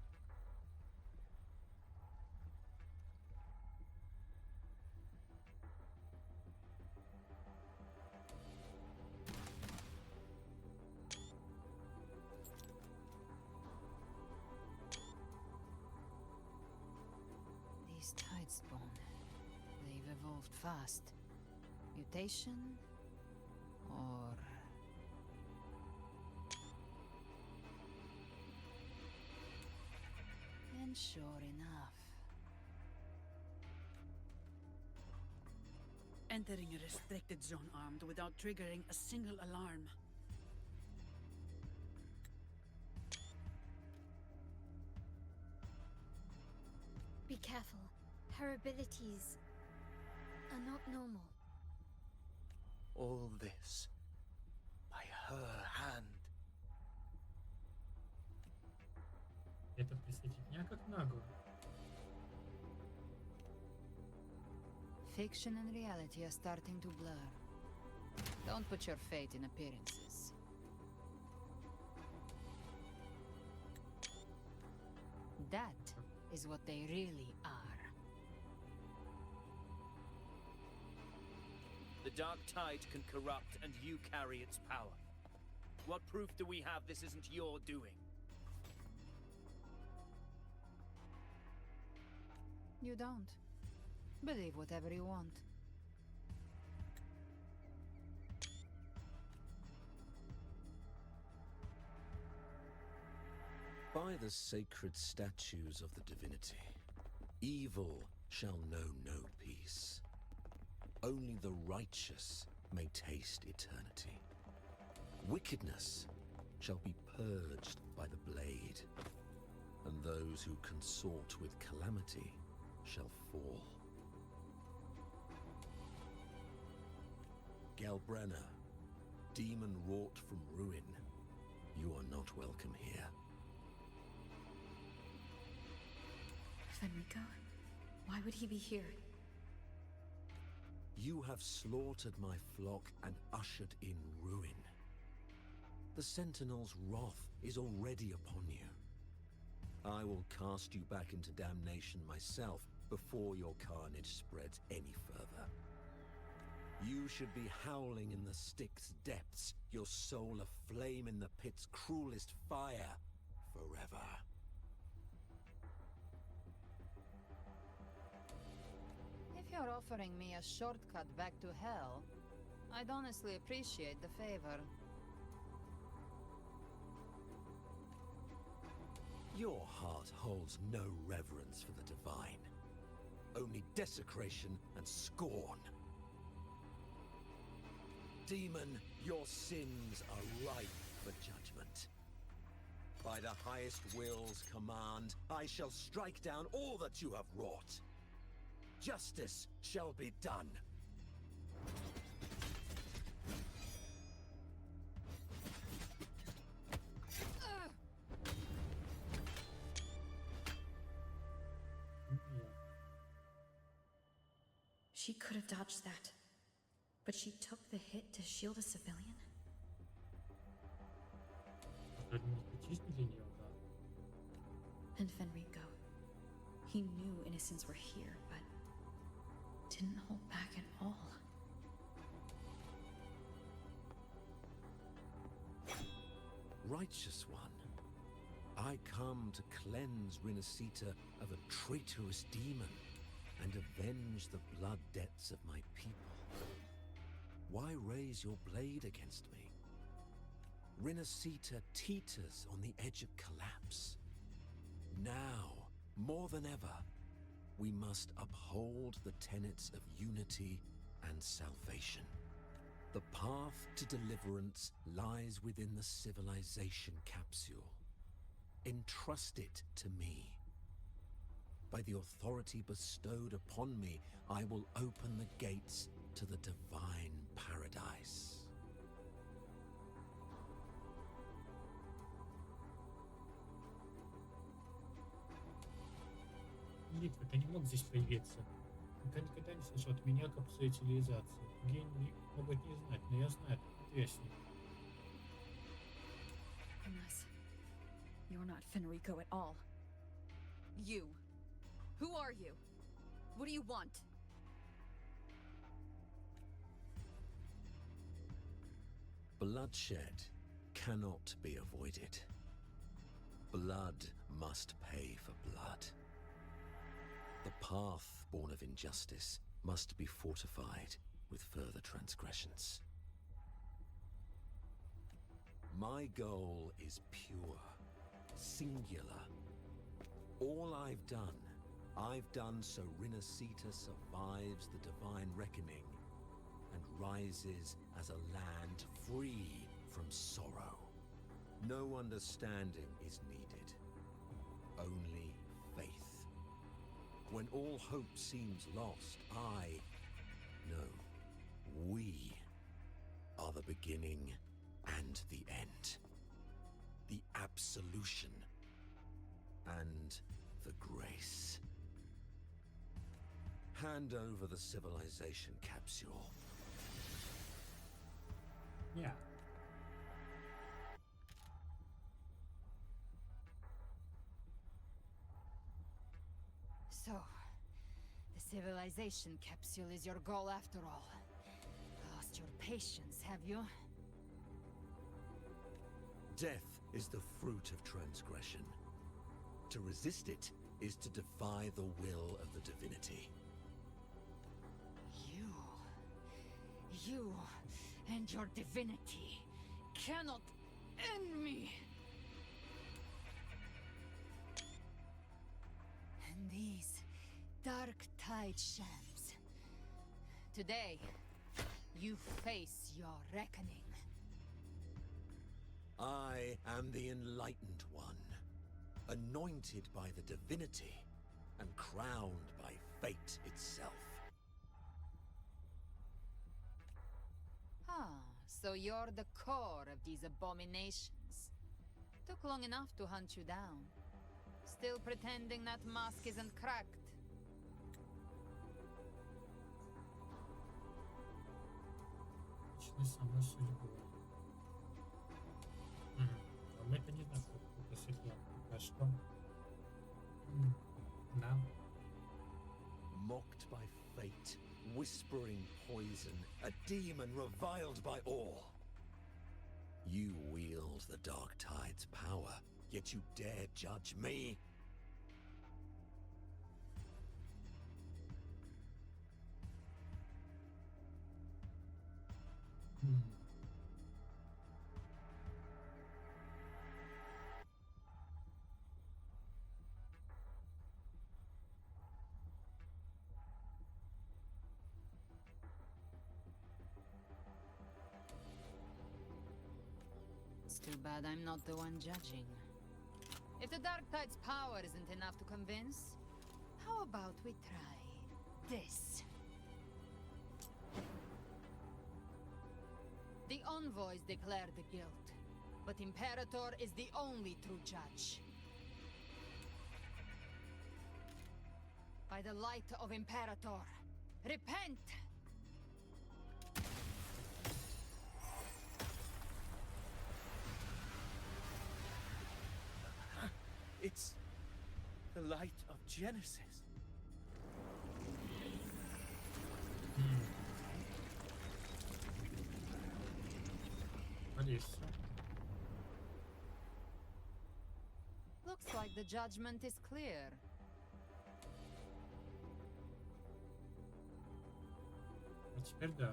These Tidespawn, they've evolved fast. Mutation? Or... And sure enough. Entering a restricted zone armed without triggering a single alarm. Be careful. Her abilities are not normal. All this by her hand. Это присоединить меня как нагло. Fiction and reality are starting to blur. Don't put your fate in appearances. That is what they really are. The Dark Tide can corrupt, and you carry its power. What proof do we have this isn't your doing? You don't. Believe whatever you want. By the sacred statues of the divinity, evil shall know no peace. Only the righteous may taste eternity. Wickedness shall be purged by the blade, and those who consort with calamity shall fall. Galbrenna, demon wrought from ruin, you are not welcome here. Fenrico? Why would he be here? You have slaughtered my flock and ushered in ruin. The Sentinel's wrath is already upon you. I will cast you back into damnation myself before your carnage spreads any further. You should be howling in the Styx depths, your soul aflame in the pit's cruelest fire, forever. If you're offering me a shortcut back to hell, I'd honestly appreciate the favor. Your heart holds no reverence for the divine. Only desecration and scorn. Demon, your sins are ripe for judgment. By the highest will's command, I shall strike down all that you have wrought. Justice shall be done. She could have dodged that, but she took the hit to shield a civilian? And Fenrico. He knew innocents were here, but didn't hold back at all. Righteous one, I come to cleanse Rinascita of a traitorous demon and avenge the blood debts of my people. Why raise your blade against me? Rinascita teeters on the edge of collapse. Now, more than ever, we must uphold the tenets of unity and salvation. The path to deliverance lies within the civilization capsule. Entrust it to me. By the authority bestowed upon me, I will open the gates to the divine paradise. Литва, ты не мог здесь появиться. Никогда не слышал от меня капсулы цивилизации. Гении могут не знать, но я знаю, это вестник. Unless you're not Fenrico at all. You. Who are you? What do you want? Bloodshed cannot be avoided. Blood must pay for blood. The path born of injustice must be fortified with further transgressions. My goal is pure, singular. All I've done so Rinascita survives the divine reckoning and rises as a land free from sorrow. No understanding is needed, only faith. When all hope seems lost, we are the beginning and the end. The absolution and the grace. Hand over the civilization capsule. Yeah. So, the civilization capsule is your goal after all. Lost your patience, have you? Death is the fruit of transgression. To resist it is to defy the will of the divinity. You and your divinity cannot end me! And these dark tide shams. Today, you face your reckoning. I am the Enlightened One, anointed by the divinity and crowned by fate itself. So you're the core of these abominations. Took long enough to hunt you down. Still pretending that mask isn't cracked. Личность сама судьбой. А мы-то не знаем, что это светло. А что? Нам? Mocked by fate, whispering poison, a demon reviled by all. You wield the Dark Tide's power, yet you dare judge me? It's too bad I'm not the one judging. If the Dark Tide's power isn't enough to convince, how about we try this? The envoys declare the guilt, but Imperator is the only true judge. By the light of Imperator, repent! It's the light of Genesis. Adesso. Looks like the judgment is clear. А теперь да.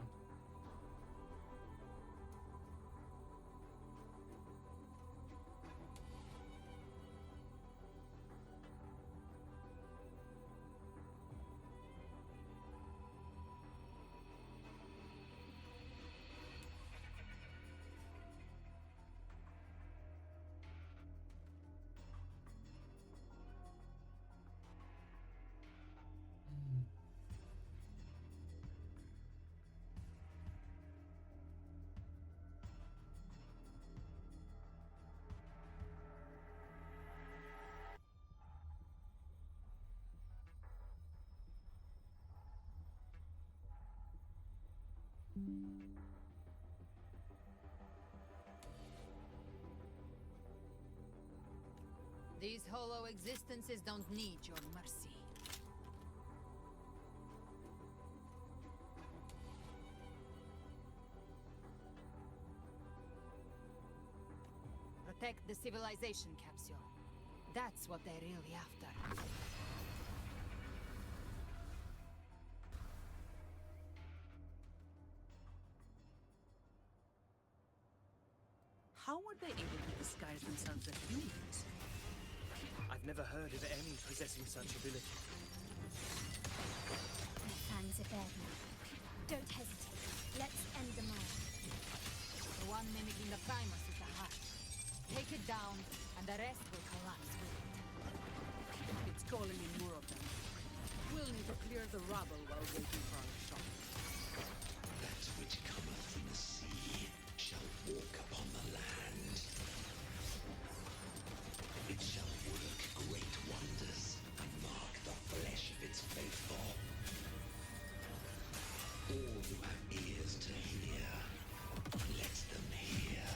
These hollow existences don't need your mercy. Protect the civilization capsule. That's what they're really after. How were they able to disguise themselves as humans? I've never heard of any possessing such ability. My fangs are bared now. Don't hesitate. Let's end them all. The one mimicking the Primus is the heart. Take it down, and the rest will collapse with it. It's calling in more of them. We'll need to clear the rubble while waiting for our shot. That which cometh from the sea shall walk upon the land. It shall work great wonders and mark the flesh of its faithful. All who have ears to hear, let them hear.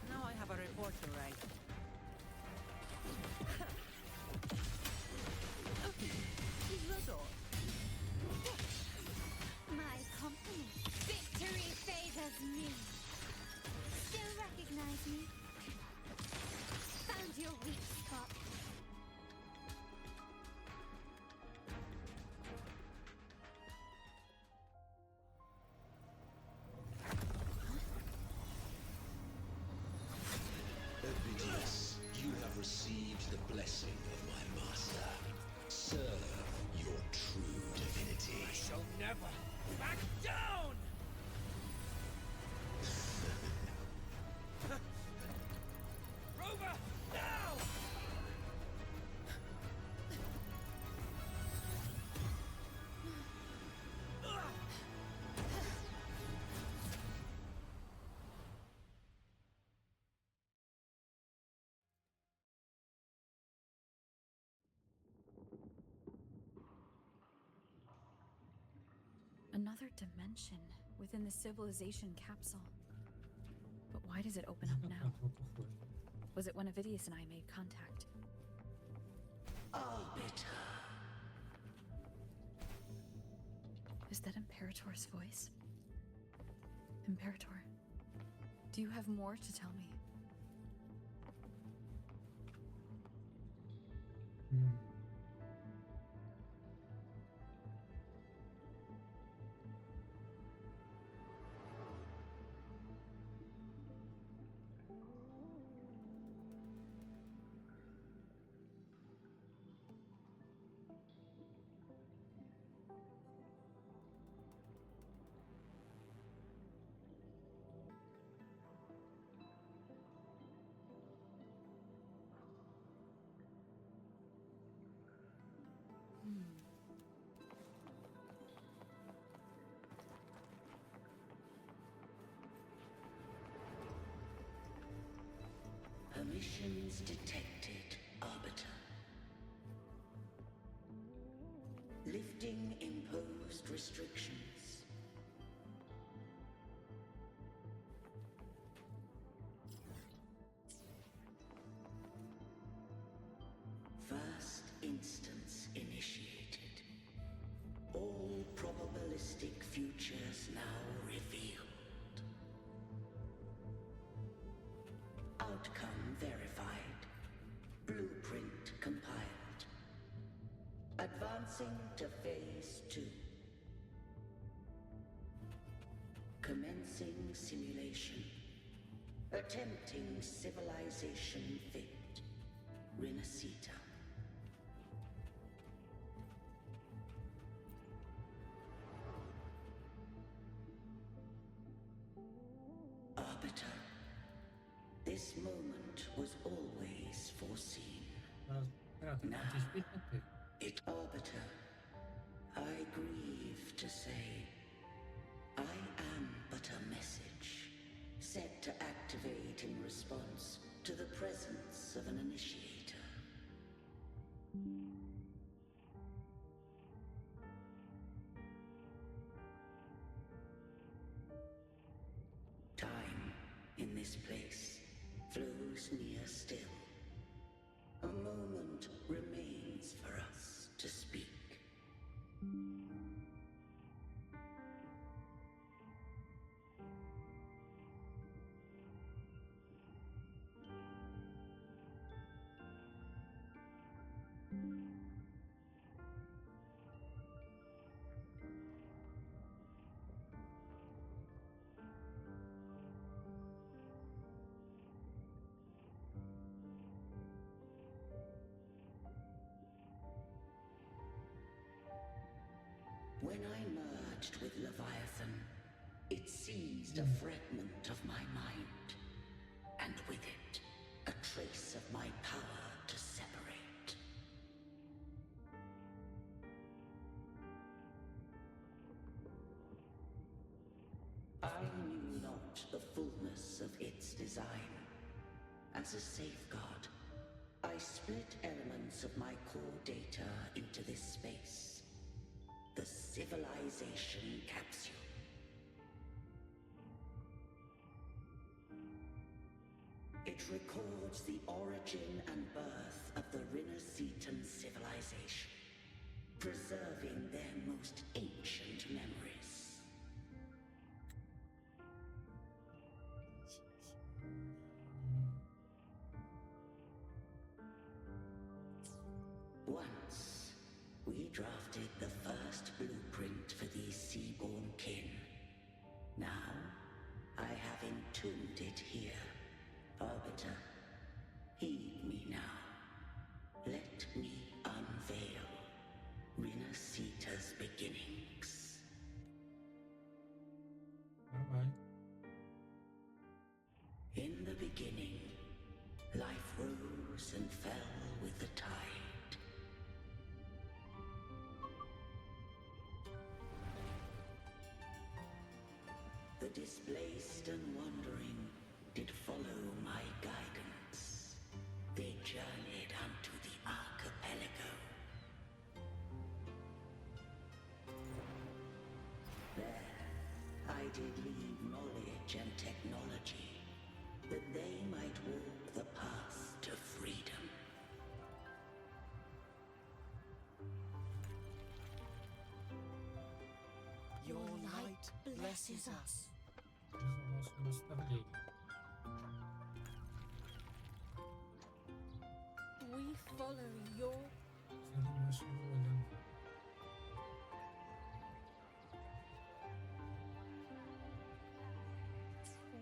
Now I have a report to write. Is that all? My compliment. Victory favors me. Still recognize me? Found your weak spot. Ovidius, you have received the blessing of my master. Serve your true divinity. I shall never back down! Rover, now! Another dimension within the civilization capsule. But why does it open up now? Was it when Avidius and I made contact? Arbiter. Is that Imperator's voice? Imperator, do you have more to tell me? Ruins detected, Arbiter. Lifting imposed restrictions. First instance initiated. All probabilistic futures now revealed. Outcome verified. Blueprint compiled. Advancing to Phase 2. Commencing simulation. Attempting civilization fit. Renacita. Arbiter. This moment was always foreseen. Now, it Arbiter, I grieve to say, I am but a message, set to activate in response to the presence of an initiator. Time in this place flows near still. A moment remains for us to speak. When I merged with Leviathan, it seized a fragment of my mind, and with it, a trace of my power to separate. I knew not the fullness of its design. As a safeguard, I split elements of my core data into this space. The civilization capsule. It records the origin and birth of the Renacetan civilization, preserving their most ancient memories. Once, we drafted the first blueprint for these seaborn kin. Now, I have entombed it here. Arbiter, heed me now. Let me unveil Renacita's beginnings. Alright. In the beginning, life rose and fell with the tide. The displaced and wandering did follow my guidance. They journeyed unto the archipelago. There, I did leave knowledge and technology, that they might walk the path to freedom. Your light blesses us. We follow your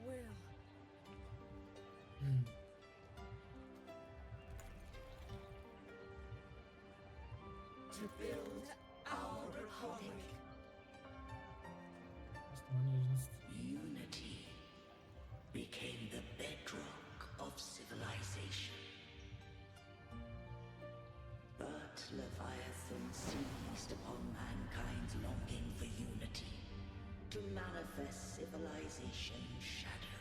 will. To build our republic. Unity became the bedrock of civilization. But Leviathan seized upon mankind's longing for unity to manifest civilization's shadow.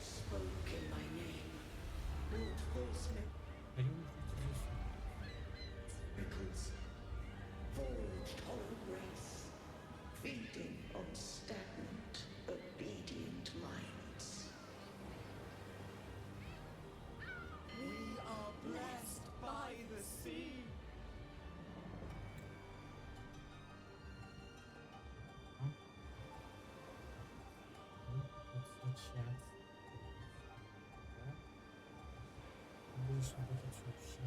spoke in my name, brought forth miracles, forged hollow grace, feeding on stagnant, obedient minds. We are blessed by the sea. Часть. Да? Будешь работать вообще.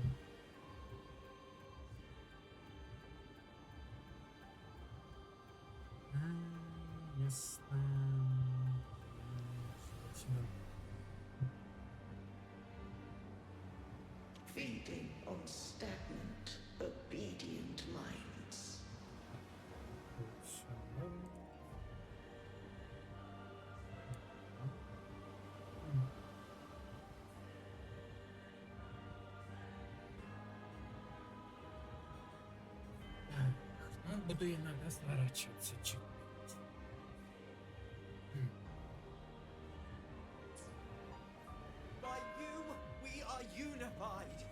Ясно. Feeding on stagnant, obedient minds. Ну, буду иногда сворачиваться чуть-чуть. By you, we are unified.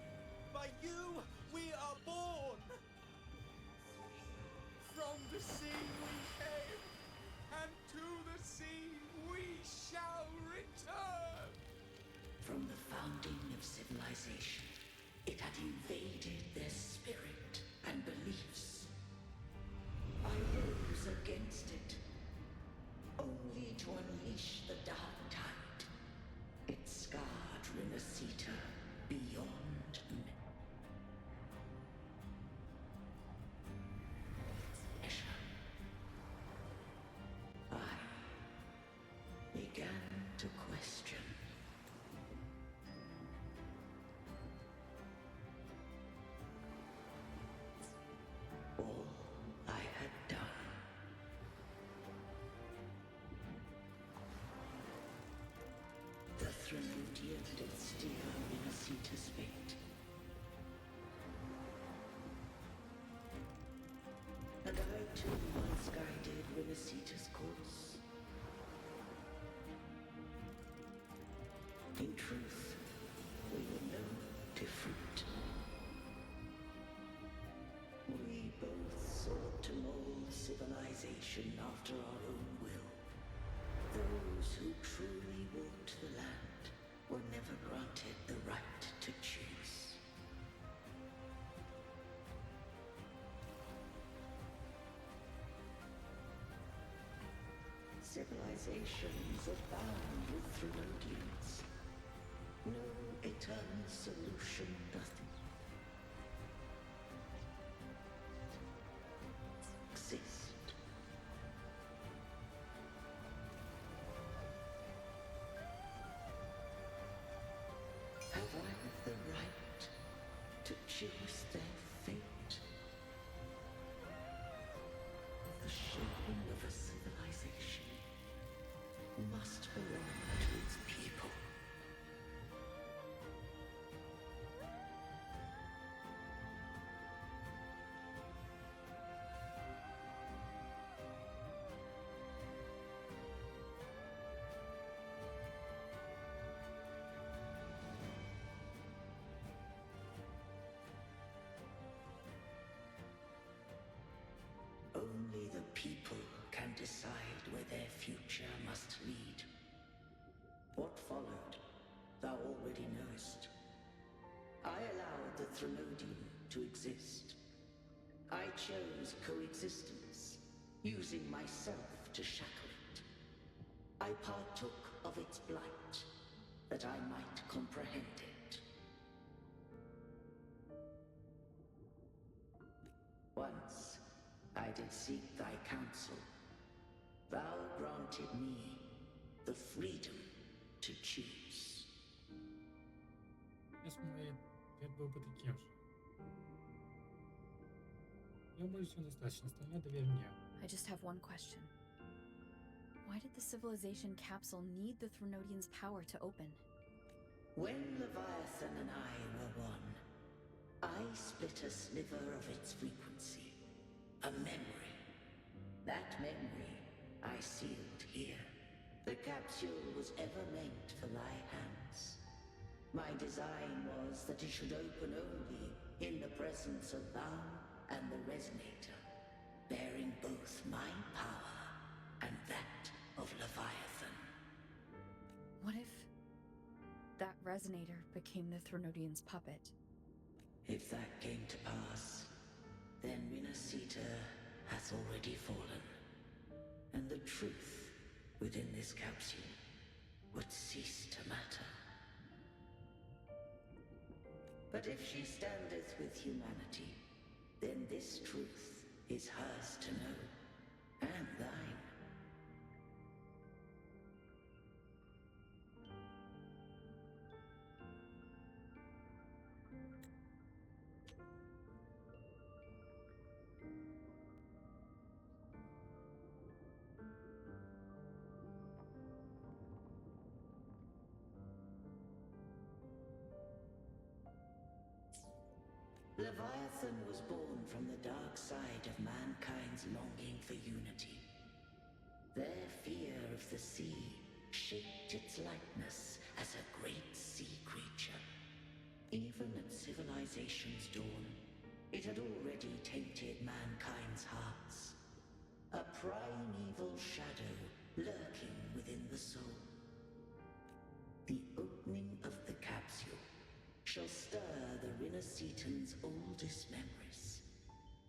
By you, we are born. From the sea we came, and to the sea we shall return. From the founding of civilization, it had invaded their spirit and beliefs. I rose against it, only to unleash the dark tide. It scarred Rinasita beyond measure. I began to question. All I had done. The Threnodian did steer Rinasita's fate. And I too once guided Rinasita's course. In truth, we were no different. We both sought to mold civilization after our own will. Those who truly walked the land were never granted the right to choose. Civilizations abound with Threnodians. No eternal solution, nothing exist. Have I the right to choose their fate? The shaping of a civilization must belong to its people. Only the people can decide where their future must lead. What followed, thou already knowest. I allowed the Threnodian to exist. I chose coexistence, using myself to shackle it. I partook of its blight, that I might comprehend it. Once, I did seek thy counsel. Thou granted me the freedom to choose. Сейчас мой ответ был бы таким же. Я боюсь, все достаточно. Остальное доверь мне. I just have one question. Why did the civilization capsule need the Threnodian's power to open? When Leviathan and I were one, I split a sliver of its frequency. A memory. That memory I sealed here. The capsule was ever meant for thy hands. My design was that it should open only in the presence of thou and the resonator, bearing both my power and that of Leviathan. What if that resonator became the Threnodian's puppet? If that came to pass, then Rinasita has already fallen, and the truth within this capsule would cease to matter. But if she standeth with humanity, then this truth is hers to know, and thine. Leviathan was born from the dark side of mankind's longing for unity. Their fear of the sea shaped its likeness as a great sea creature. Even at civilization's dawn, it had already tainted mankind's hearts. A primeval shadow lurking within the soul. The opening of the capsule shall stir the Rinascitan's oldest memories.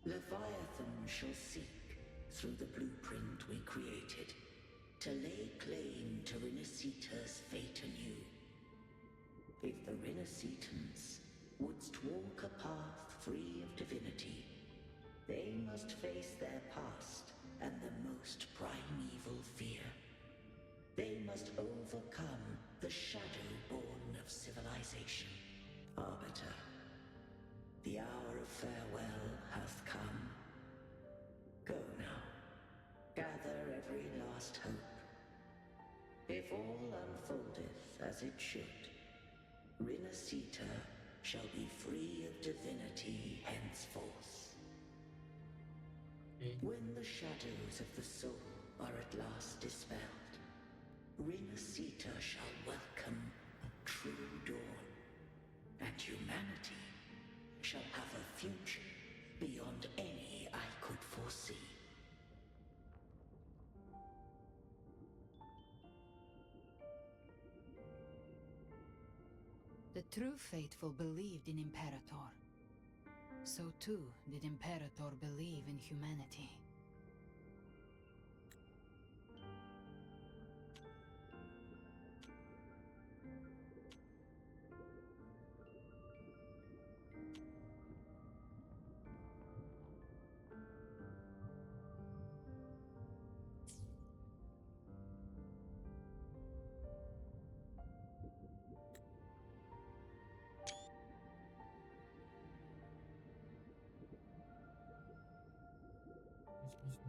Leviathan shall seek, through the blueprint we created, to lay claim to Rinascita's fate anew. If the Rinascitans wouldst walk a path free of divinity, they must face their past and the most primeval fear. They must overcome the shadow born of civilization. Arbiter, the hour of farewell hath come. Go now, gather every last hope. If all unfoldeth as it should, Rinascita shall be free of divinity henceforth. When the shadows of the soul are at last dispelled, Rinascita shall welcome a true dawn. And humanity shall have a future beyond any I could foresee. The true faithful believed in Imperator. So too did Imperator believe in humanity.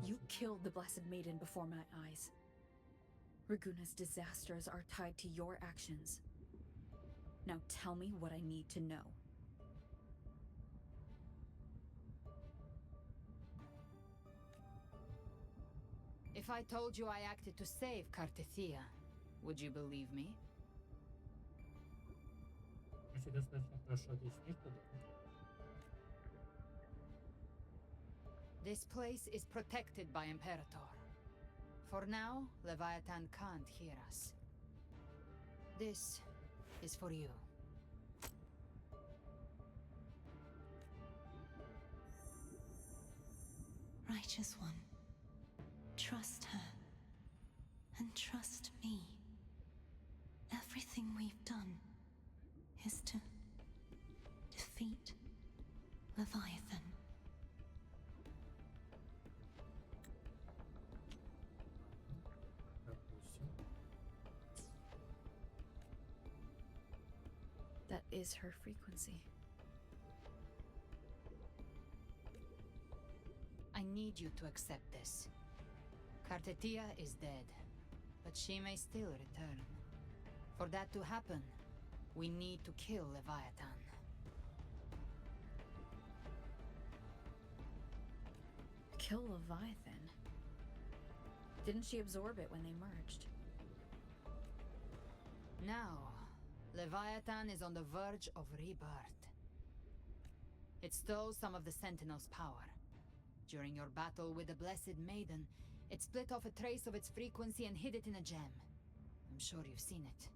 You killed the Blessed Maiden before my eyes. Raguna's disasters are tied to your actions. Now tell me what I need to know. If I told you I acted to save Cartethia, would you believe me? Если достаточно хорошо объяснить, то да. This place is protected by Imperator. For now, Leviathan can't hear us. This is for you. Righteous One, trust her. And trust me. Everything we've done is to defeat Leviathan. That is her frequency. I need you to accept this. Cartethia is dead, but she may still return. For that to happen, we need to kill Leviathan. Kill Leviathan? Didn't she absorb it when they merged? Now, Leviathan is on the verge of rebirth. It stole some of the Sentinel's power. During your battle with the Blessed Maiden, it split off a trace of its frequency and hid it in a gem. I'm sure you've seen it.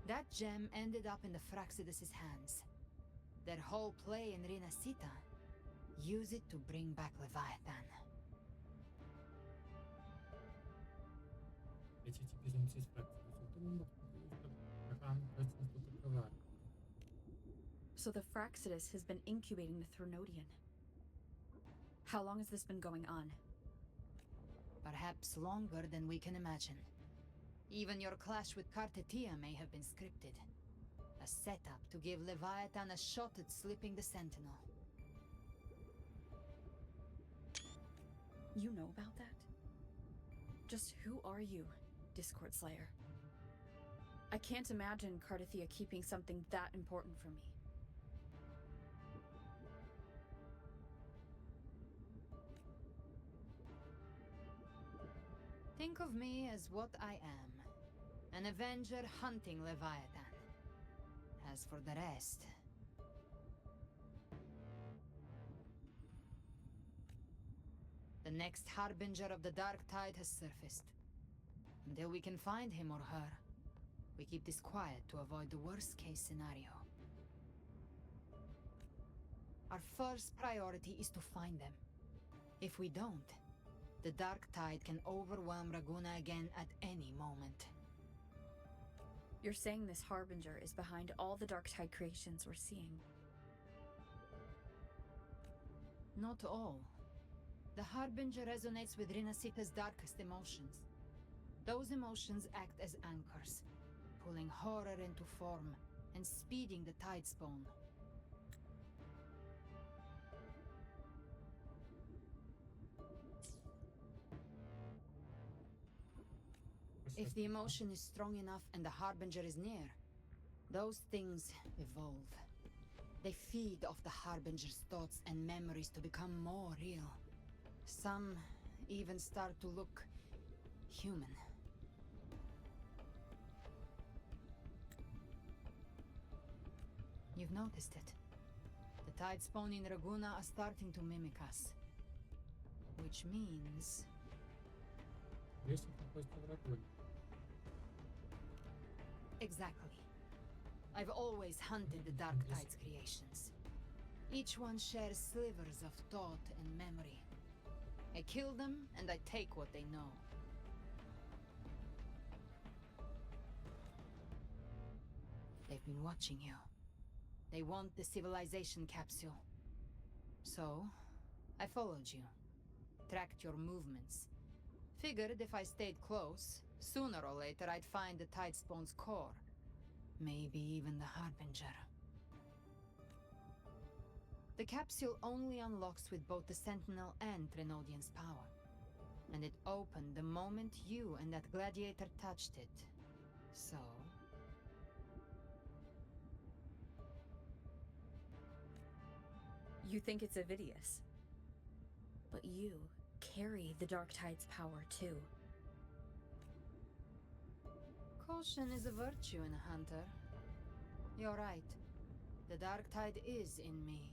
That gem ended up in the Fraxidus' hands. Their whole play in Rinasita, use it to bring back Leviathan. So the Fraxidus has been incubating the Threnodian. How long has this been going on? Perhaps longer than we can imagine. Even your clash with Kartetia may have been scripted. A setup to give Leviathan a shot at slipping the Sentinel. You know about that? Just who are you, Discord Slayer? I can't imagine Kartetia keeping something that important from me. Think of me as what I am. An Avenger hunting Leviathan. As for the rest... The next Harbinger of the Dark Tide has surfaced. Until we can find him or her, we keep this quiet to avoid the worst-case scenario. Our first priority is to find them. If we don't, the Dark Tide can overwhelm Raguna again at any moment. You're saying this Harbinger is behind all the Dark Tide creations we're seeing? Not all. The Harbinger resonates with Rinasita's darkest emotions. Those emotions act as anchors, pulling horror into form and speeding the tide spawn. If the emotion is strong enough and the Harbinger is near, those things evolve. They feed off the Harbinger's thoughts and memories to become more real. Some even start to look human. You've noticed it. The tide spawn in Raguna are starting to mimic us. Which means... Exactly. I've always hunted the Dark Tide's creations. Each one shares slivers of thought and memory. I kill them, and I take what they know. They've been watching you. They want the civilization capsule. So, I followed you. Tracked your movements. Figured if I stayed close, sooner or later I'd find the Tidespawn's core. Maybe even the Harbinger. The capsule only unlocks with both the Sentinel and Threnodian's power. And it opened the moment you and that gladiator touched it. So... You think it's Avidius. But you carry the Dark Tide's power too. Caution is a virtue in a hunter. You're right. The Dark Tide is in me.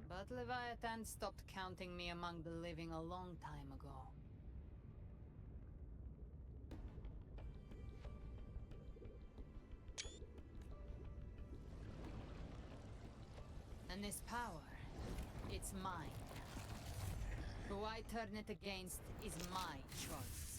But Leviathan stopped counting me among the living a long time ago. And this power, it's mine. Who I turn it against is my choice.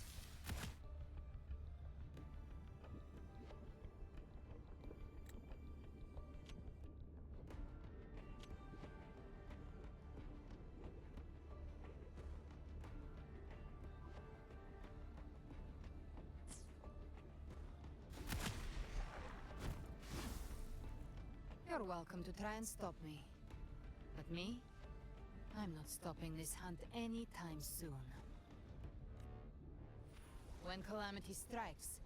You're welcome to try and stop me. But me? I'm not stopping this hunt anytime soon. When calamity strikes,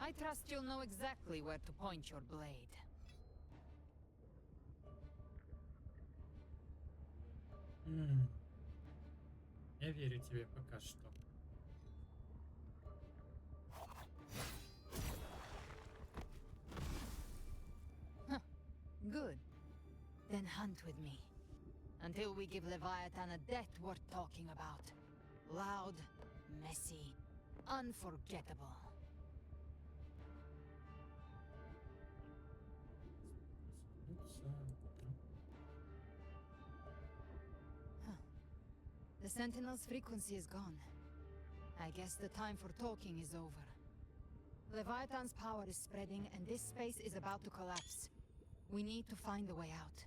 I trust you'll know exactly where to point your blade. Я верю тебе пока что. Good. Then hunt with me. Until we give Leviathan a death worth talking about. Loud, messy, unforgettable. The Sentinel's frequency is gone. I guess the time for talking is over. Leviathan's power is spreading, and this space is about to collapse. We need to find a way out.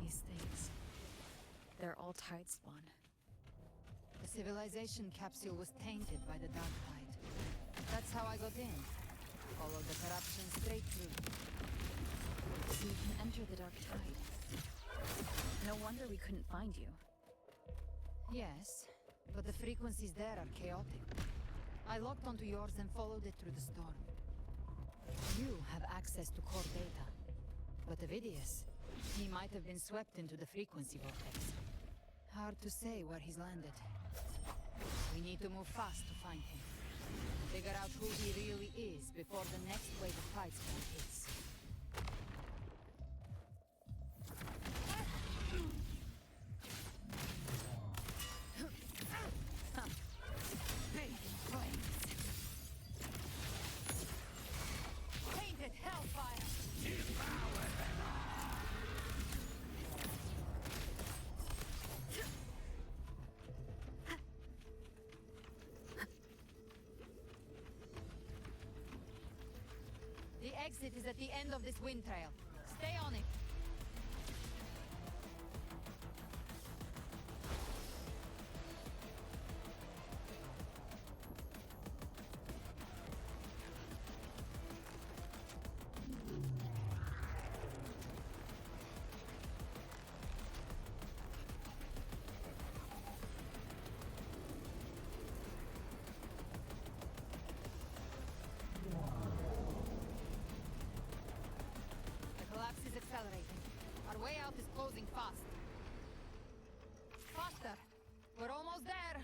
These things. They're all tide spawn. The civilization capsule was tainted by the Dark Tide. That's how I got in. Followed the corruption straight through. So you can enter the Dark Tide. No wonder we couldn't find you. Yes, but the frequencies there are chaotic. I locked onto yours and followed it through the storm. You have access to core data. But Avidius, he might have been swept into the frequency vortex. Hard to say where he's landed. We need to move fast to find him. Figure out who he really is before the next wave of tidespawn hits. Big flames! Painted hellfire! Devour them all! The exit is at the end of this wind trail. Stay on it. The collapse is accelerating. Our way out is closing fast. Faster! We're almost there!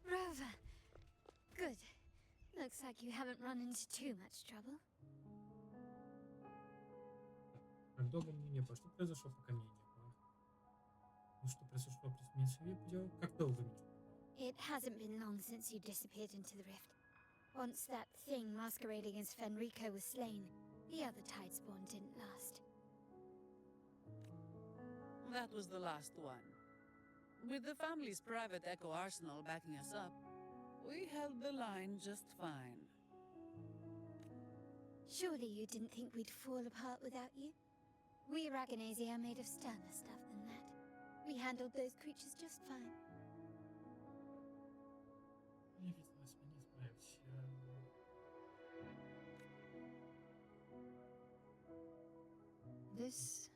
Rover. Good. Looks like you haven't run into too much trouble. Как долго мне не было? Что произошло, пока меня не было? Ну что произошло плюс меньше видео? Как долго меня? It hasn't been long since you disappeared into the rift. Once that thing masquerading as Fenrico was slain, the other tidespawn didn't last. That was the last one. With the family's private echo arsenal backing us up, we held the line just fine. Surely you didn't think we'd fall apart without you? We Raganesi are made of sterner stuff than that. We handled those creatures just fine. this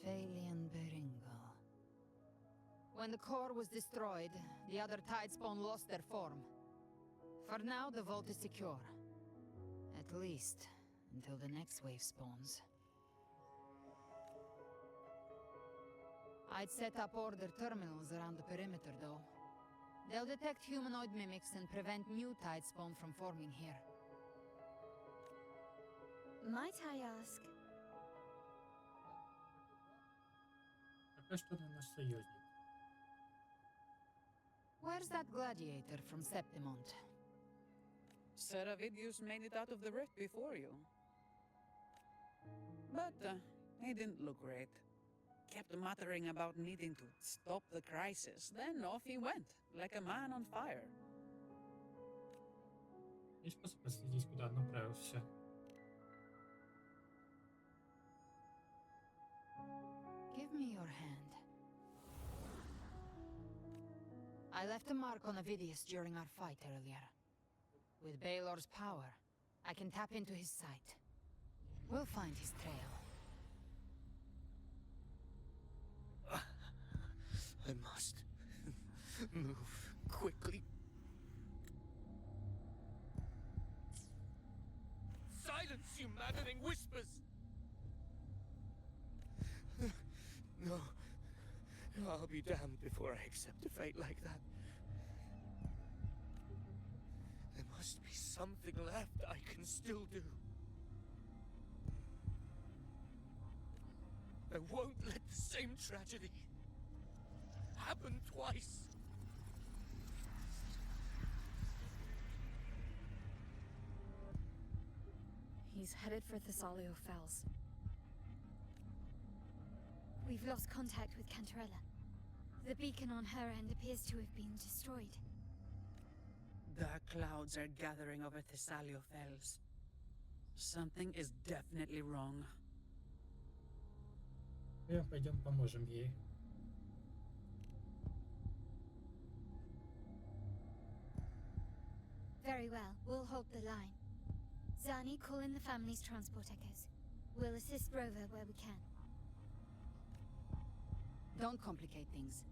Phalian Beringal. When the core was destroyed, the other Tidespawn lost their form. For now, the vault is secure. At least, until the next wave spawns. I'd set up order terminals around the perimeter, though. They'll detect humanoid mimics and prevent new Tidespawn from forming here. Might I ask? Пока что он наш союзник. Where's that gladiator from Septimont? Seravidius made it out of the rift before you. But he didn't look great. Kept muttering about needing to stop the crisis, then off he went, like a man on fire. Есть способ отследить, куда он направился. Give me your hand. I left a mark on Avidius during our fight earlier. With Baelor's power, I can tap into his sight. We'll find his trail. I must move quickly. Silence, you maddening whispers! No. I'll be damned before I accept a fate like that. There must be something left I can still do. I won't let the same tragedy happen twice. He's headed for Thessalio Fells. We've lost contact with Cantarella. The beacon on her end appears to have been destroyed. Dark clouds are gathering over Thessalio Fells. Something is definitely wrong. Пойдем поможем ей. Very well, we'll hold the line. Zani, call in the family's transport echoes. We'll assist Rover where we can. Don't complicate things.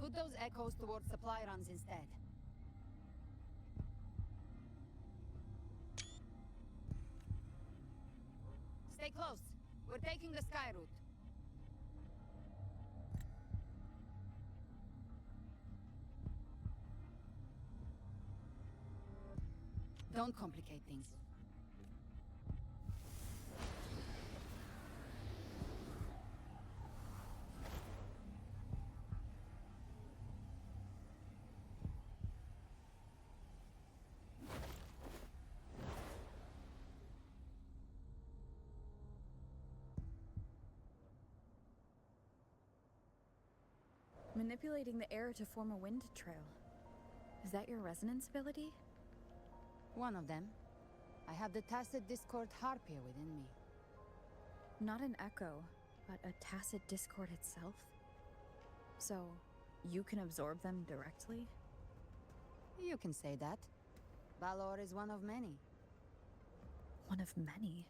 Put those echoes towards supply runs instead. Stay close. We're taking the sky route. Don't complicate things. Manipulating the air to form a wind trail. Is that your resonance ability? One of them. I have the Tacit Discord Harpier within me. Not an echo, but a tacit discord itself? So, you can absorb them directly? You can say that. Balor is one of many. One of many?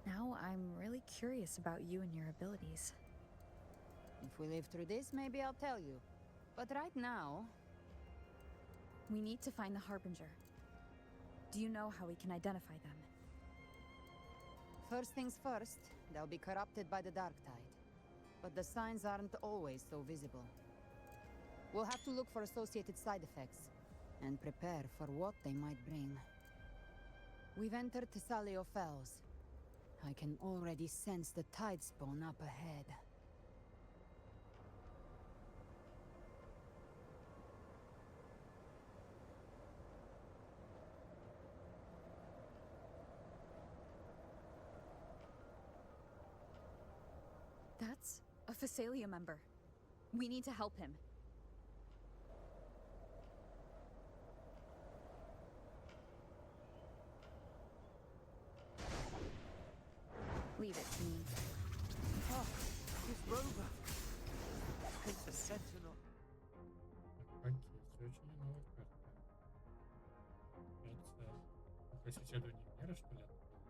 Now I'm really curious about you and your abilities. If we live through this, maybe I'll tell you. But right now... We need to find the Harbinger. Do you know how we can identify them? First things first, they'll be corrupted by the Dark Tide. But the signs aren't always so visible. We'll have to look for associated side effects, and prepare for what they might bring. We've entered Thessalio Fells. I can already sense the Tidespawn up ahead. That's a Phasalia member. We need to help him. Leave it to me. Oh, it's Rover. It's a sentinel. Окей, изучение новой карты. Кажется, исследование мира, что ли, открывается?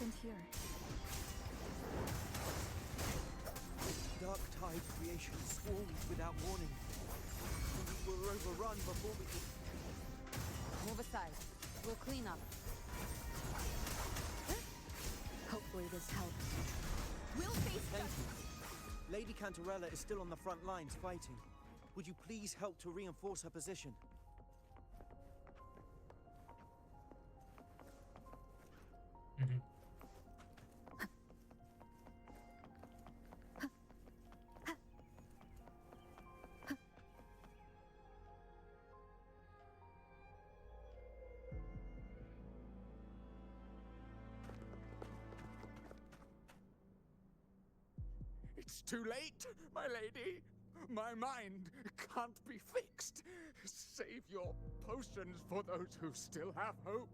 happened here? Dark tide creation swarmed without warning. We were overrun before we could... Move aside. We'll clean up. Hopefully this helps. We'll face Thank you. Lady Cantarella is still on the front lines fighting. Would you please help to reinforce her position? It's too late, my lady. My mind can't be fixed. Save your potions for those who still have hope.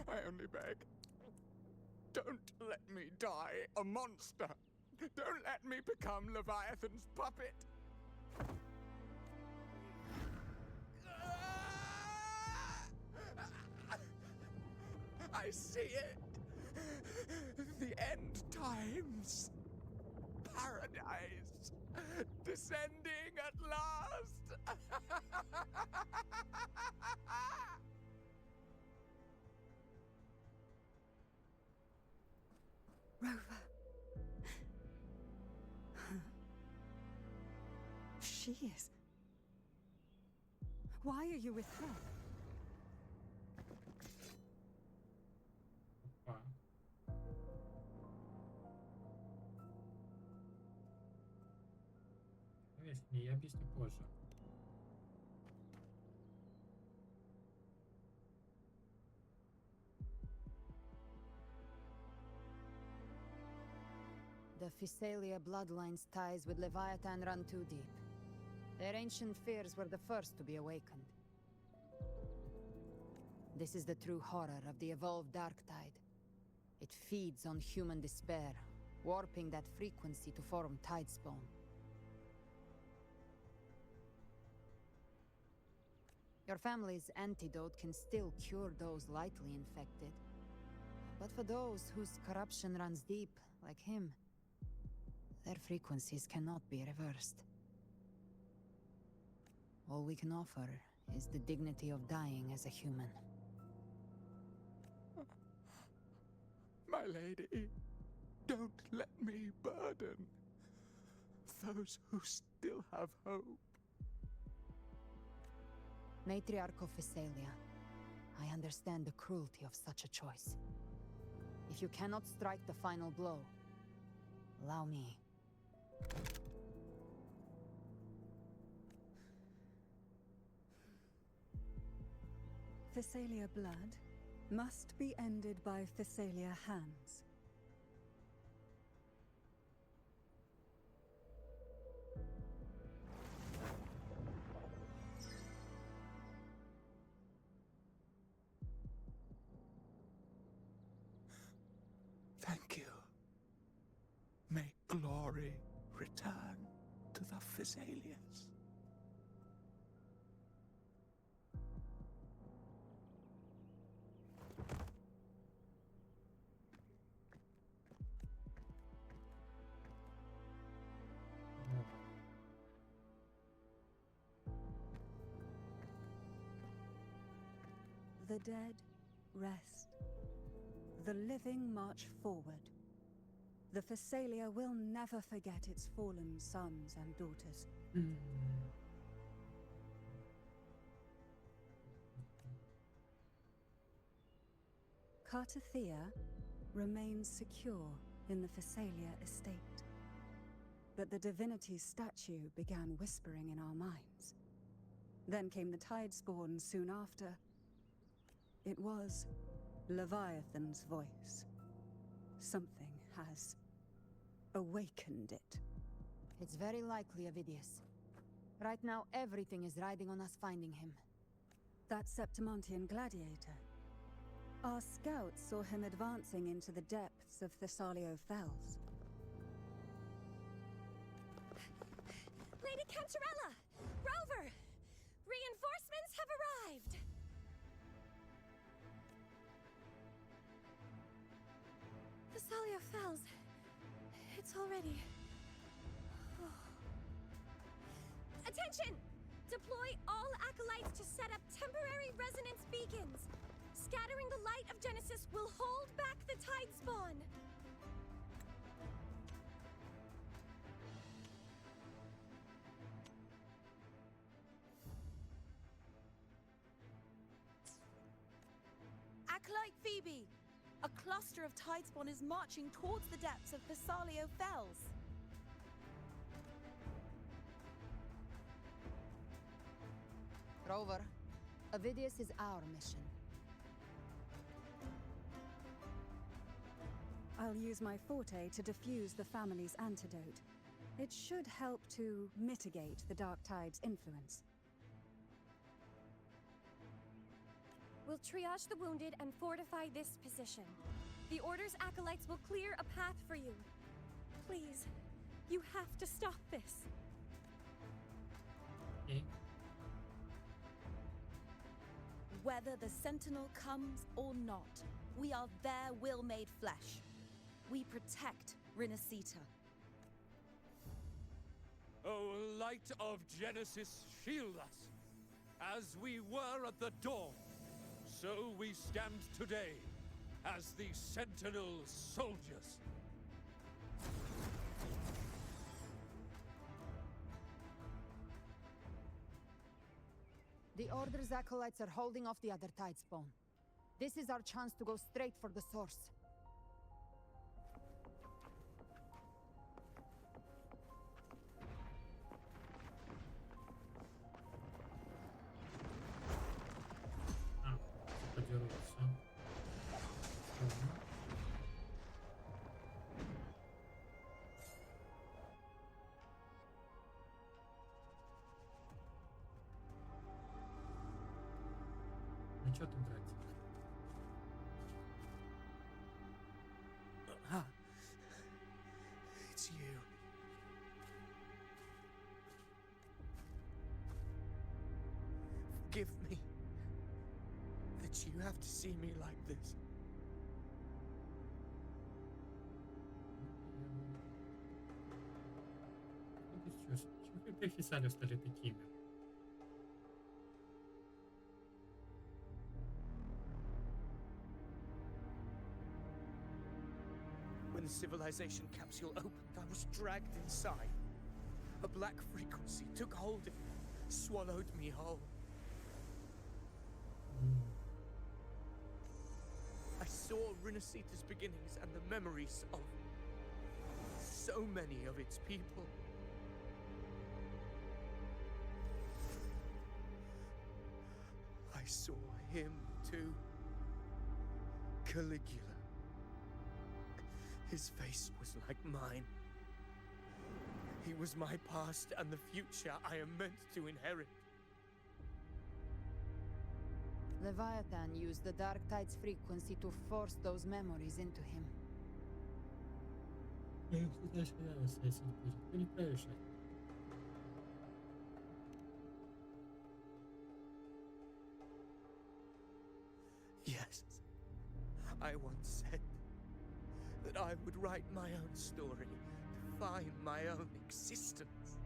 I only beg. Don't let me die a monster. Don't let me become Leviathan's puppet. I see it. The end times. Paradise. Descending at last. Rover. She is. Why are you with her? Выясни, я объясню позже. The Physalia bloodline's ties with Leviathan run too deep. Their ancient fears were the first to be awakened. This is the true horror of the evolved Dark Tide. It feeds on human despair, warping that frequency to form Tidespawn. Your family's antidote can still cure those lightly infected. But for those whose corruption runs deep, like him, their frequencies cannot be reversed. All we can offer is the dignity of dying as a human. My lady, don't let me burden those who still have hope. Matriarch of Physalia, I understand the cruelty of such a choice. If you cannot strike the final blow, allow me. Physalia blood must be ended by Physalia hands. Thank you. May glory return to the Physalians. The dead rest. The living march forward. The Physalia will never forget its fallen sons and daughters. Cartathea remains secure in the Physalia estate. But the divinity's statue began whispering in our minds. Then came the Tidespawn soon after. It was Leviathan's voice. Something has awakened it. It's very likely, Avidius. Right now, everything is riding on us finding him. That Septimontian gladiator. Our scouts saw him advancing into the depths of Thessalio Fells. Lady Cantarella! Rover! Reinforcements have arrived! Thessalia Fells. It's already... Attention! Deploy all acolytes to set up temporary resonance beacons. Scattering the light of Genesis will hold back the tide spawn. Acolyte Phoebe! A cluster of tidespawn is marching towards the depths of Thessalio Fells. Rover, Avidius is our mission. I'll use my forte to defuse the family's antidote. It should help to mitigate the Dark Tide's influence. We'll triage the wounded and fortify this position. The Order's acolytes will clear a path for you. Please, you have to stop this. Okay. Whether the Sentinel comes or not, we are their will made flesh. We protect Rinasita. O light of Genesis, shield us. As we were at the dawn, so we stand today as the Sentinel soldiers. The Order's acolytes are holding off the other tidespawn. This is our chance to go straight for the source. Подерутся. Ну что там брать? It's you. Forgive me that you have to see me like this. Ну что ж, чего вы писали стали такими? When the civilization capsule opened, I was dragged inside. A black frequency took hold of me, swallowed me whole. I saw Rinasita's beginnings and the memories of so many of its people. I saw him too. Caligula. His face was like mine. He was my past and the future I am meant to inherit. Leviathan used the Dark Tide's frequency to force those memories into him. Я всегда считалась с этим. Ты не правишь. Yes. I once said that I would write my own story, define my own existence.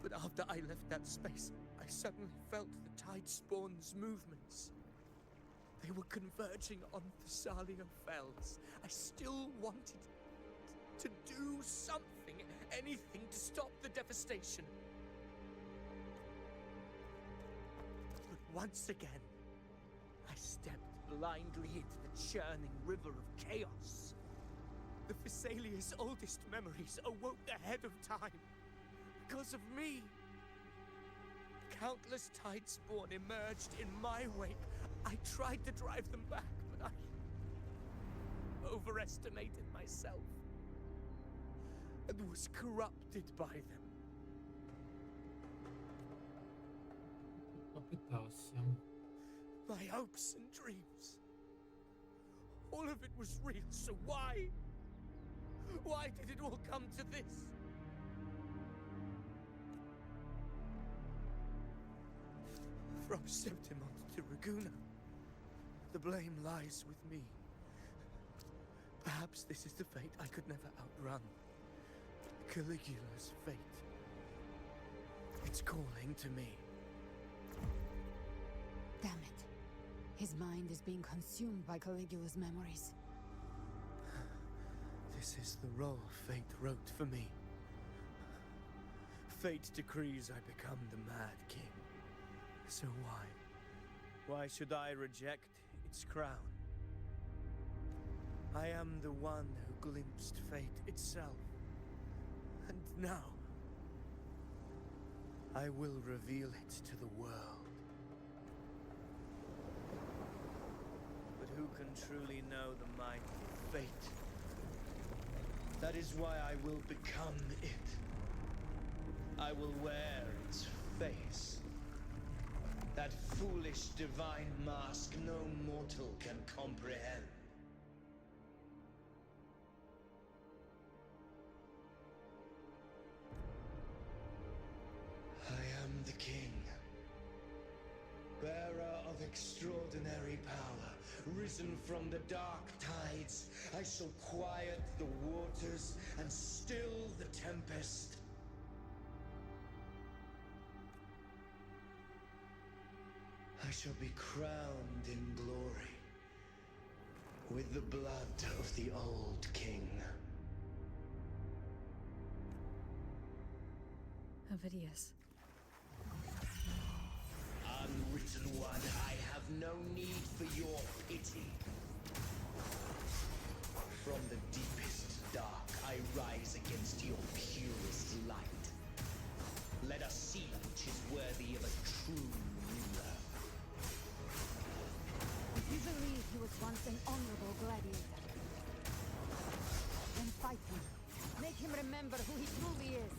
But after I left that space, I suddenly felt the tide spawn's movements. They were converging on Thessalio Fells. I still wanted to do something, anything to stop the devastation. But once again, I stepped blindly into the churning river of chaos. The Thessalia's oldest memories awoke ahead of time. Because of me. Countless tidespawn emerged in my wake. I tried to drive them back, but I overestimated myself and was corrupted by them. Попытался. My hopes and dreams. All of it was real, so why? Why did it all come to this? From Septimont to Raguna, the blame lies with me. Perhaps this is the fate I could never outrun. Caligula's fate. It's calling to me. Damn it. His mind is being consumed by Caligula's memories. This is the role fate wrote for me. Fate decrees I become the Mad King. So why? Why should I reject its crown? I am the one who glimpsed fate itself. And now, I will reveal it to the world. But who can truly know the mind of fate? That is why I will become it. I will wear its face. That foolish divine mask no mortal can comprehend. I am the king, bearer of extraordinary power, risen from the dark tides. I shall quiet the waters and still the tempest. I shall be crowned in glory with the blood of the old king. Ovidius. Unwritten one, I have no need for your pity. From the deepest dark, I rise against your purest light. Let us see which is worthy of a true ruler. We believe he was once an honorable gladiator. Then fight him. Make him remember who he truly is.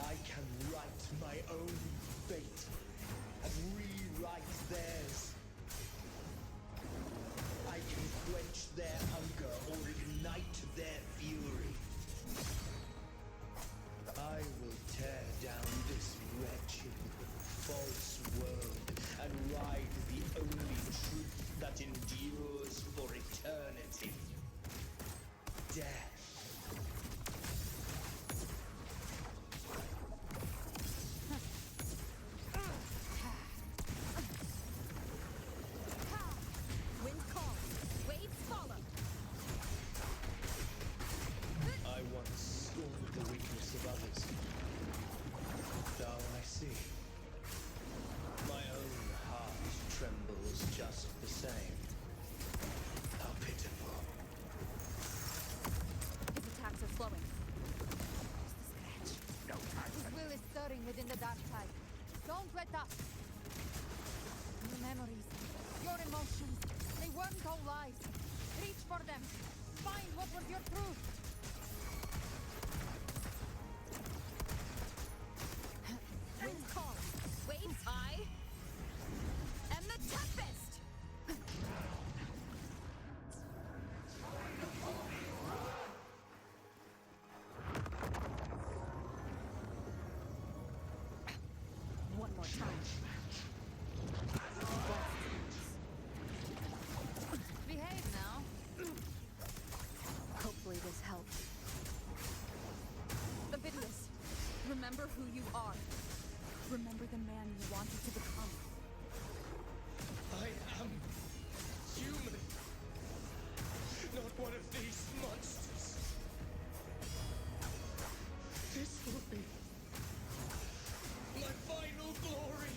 I can write my own fate and rewrite theirs. I can quench their hunger or ignite their fury. I will tear down this wretched, false world and ride the only truth that endures for eternity. Death. Wind calls, waves follow. I once scorned the weakness of others. Now I see. My own heart trembles just the same. How pitiful. His attacks are slowing. His will is stirring within the dark tide. Don't let up. Your memories, your emotions, they weren't all lies. Reach for them. Find what was your truth. Wind calls, waves high, and the tempest! One more time. Behave now. Hopefully this helps. Ovidius, remember who you are. Remember the man you wanted to become. I am human. Not one of these monsters. This will be my final glory.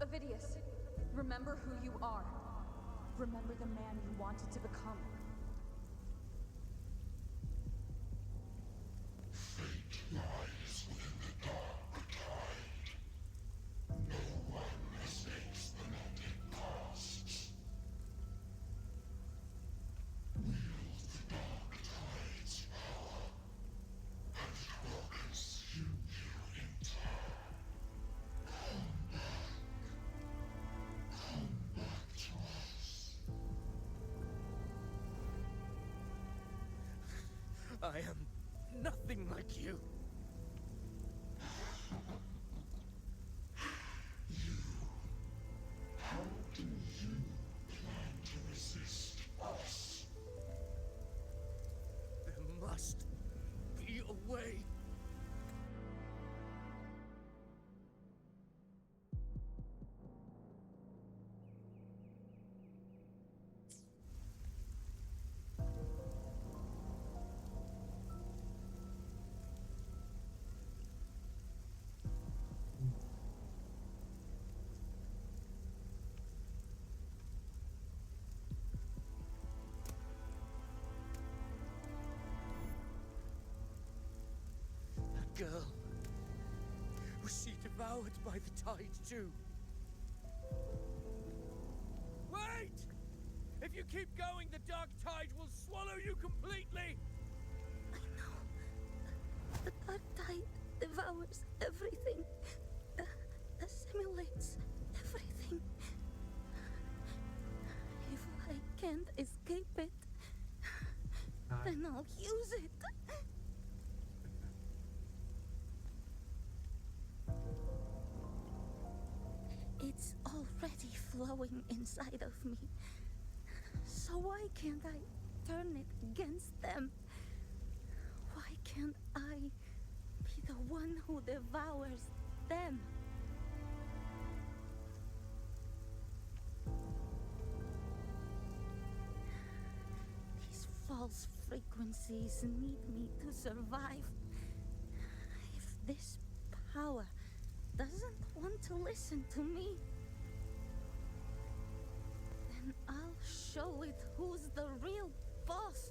Ovidius, remember who you are. Remember the man you wanted to become. Lies within the dark tide. No one escapes the net it casts. Wield the dark tide's power, and it will consume you in turn. Come back to us. I am nothing like you. devoured by the tide too. Wait! If you keep going, the dark tide will swallow you completely! I know. The dark tide devours everything. Assimilates everything. If I can't escape it, then I'll use it. It's already flowing inside of me. So why can't I turn it against them? Why can't I be the one who devours them? These false frequencies need me to survive. If this power doesn't want to listen to me, then I'll show it who's the real boss.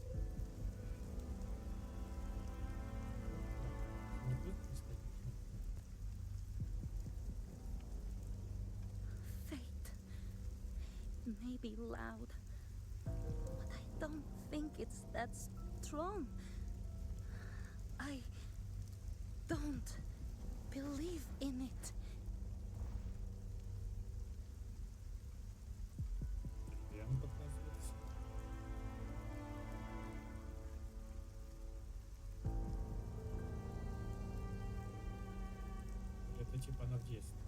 Fate. It may be loud, but I don't think it's that strong. I don't believe in it. Прям показывается. Это типа она в детстве.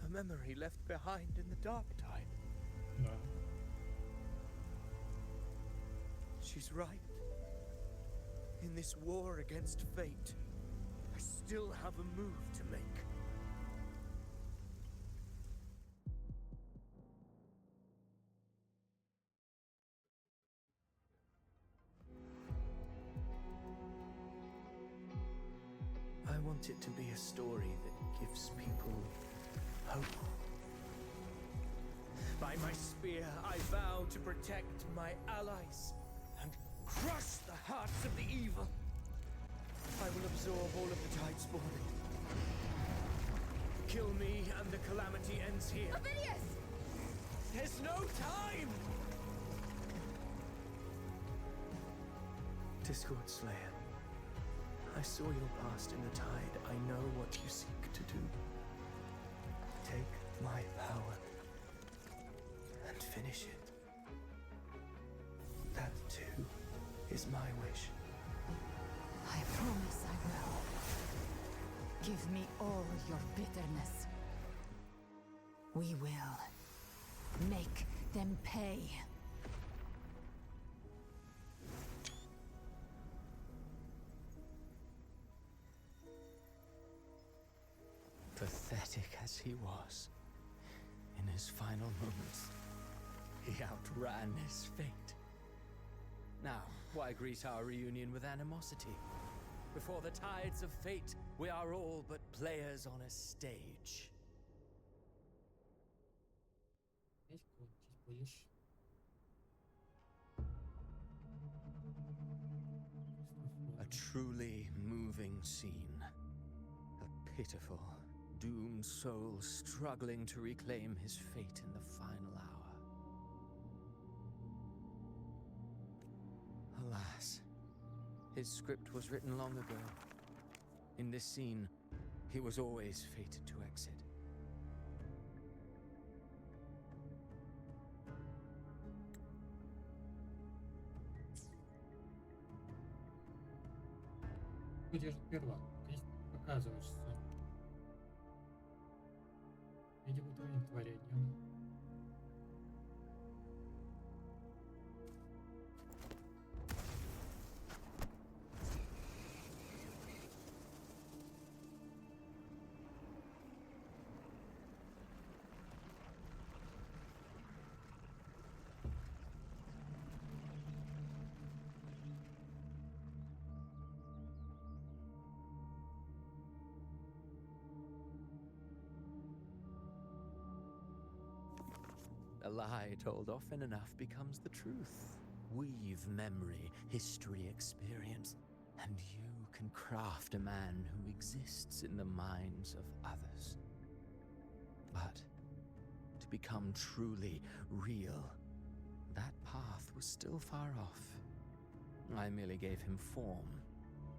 A memory left behind in the dark tide. Да. She's right. In this war against fate, I still have a move to make. I want it to be a story that gives people hope. By my spear, I vow to protect my allies and crush the hearts of the evil. I will absorb all of the tide spawn. Kill me and the calamity ends here. Ovidius! There's no time! Discord Slayer, I saw your past in the tide. I know what you seek to do. Take my power and finish it. That too is my wish. I promise I will. Give me all your bitterness. We will make them pay. Pathetic as he was, in his final moments, he outran his fate. Now, why greet our reunion with animosity? Before the tides of fate, we are all but players on a stage. A truly moving scene. A pitiful, doomed soul struggling to reclaim his fate in the final hour. Alas, his script was written long ago. In this scene, he was always fated to exit. Где же сперва? Здесь показываешься. Видимо, твоим творением. A lie told often enough becomes the truth. Weave memory, history, experience, and you can craft a man who exists in the minds of others. But to become truly real, that path was still far off. I merely gave him form,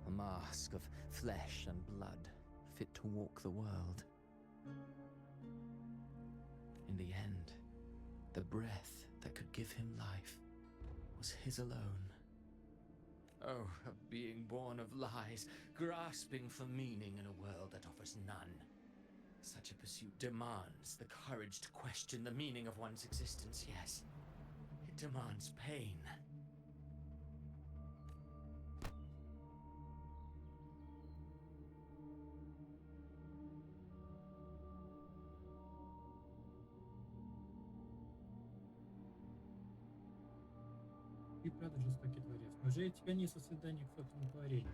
a mask of flesh and blood, fit to walk the world. In the end, the breath that could give him life was his alone. Oh, a being born of lies, grasping for meaning in a world that offers none. Such a pursuit demands the courage to question the meaning of one's existence, yes. It demands pain. Ты правда жестокий творец. Неужели тебя не сострадание к собственному творению?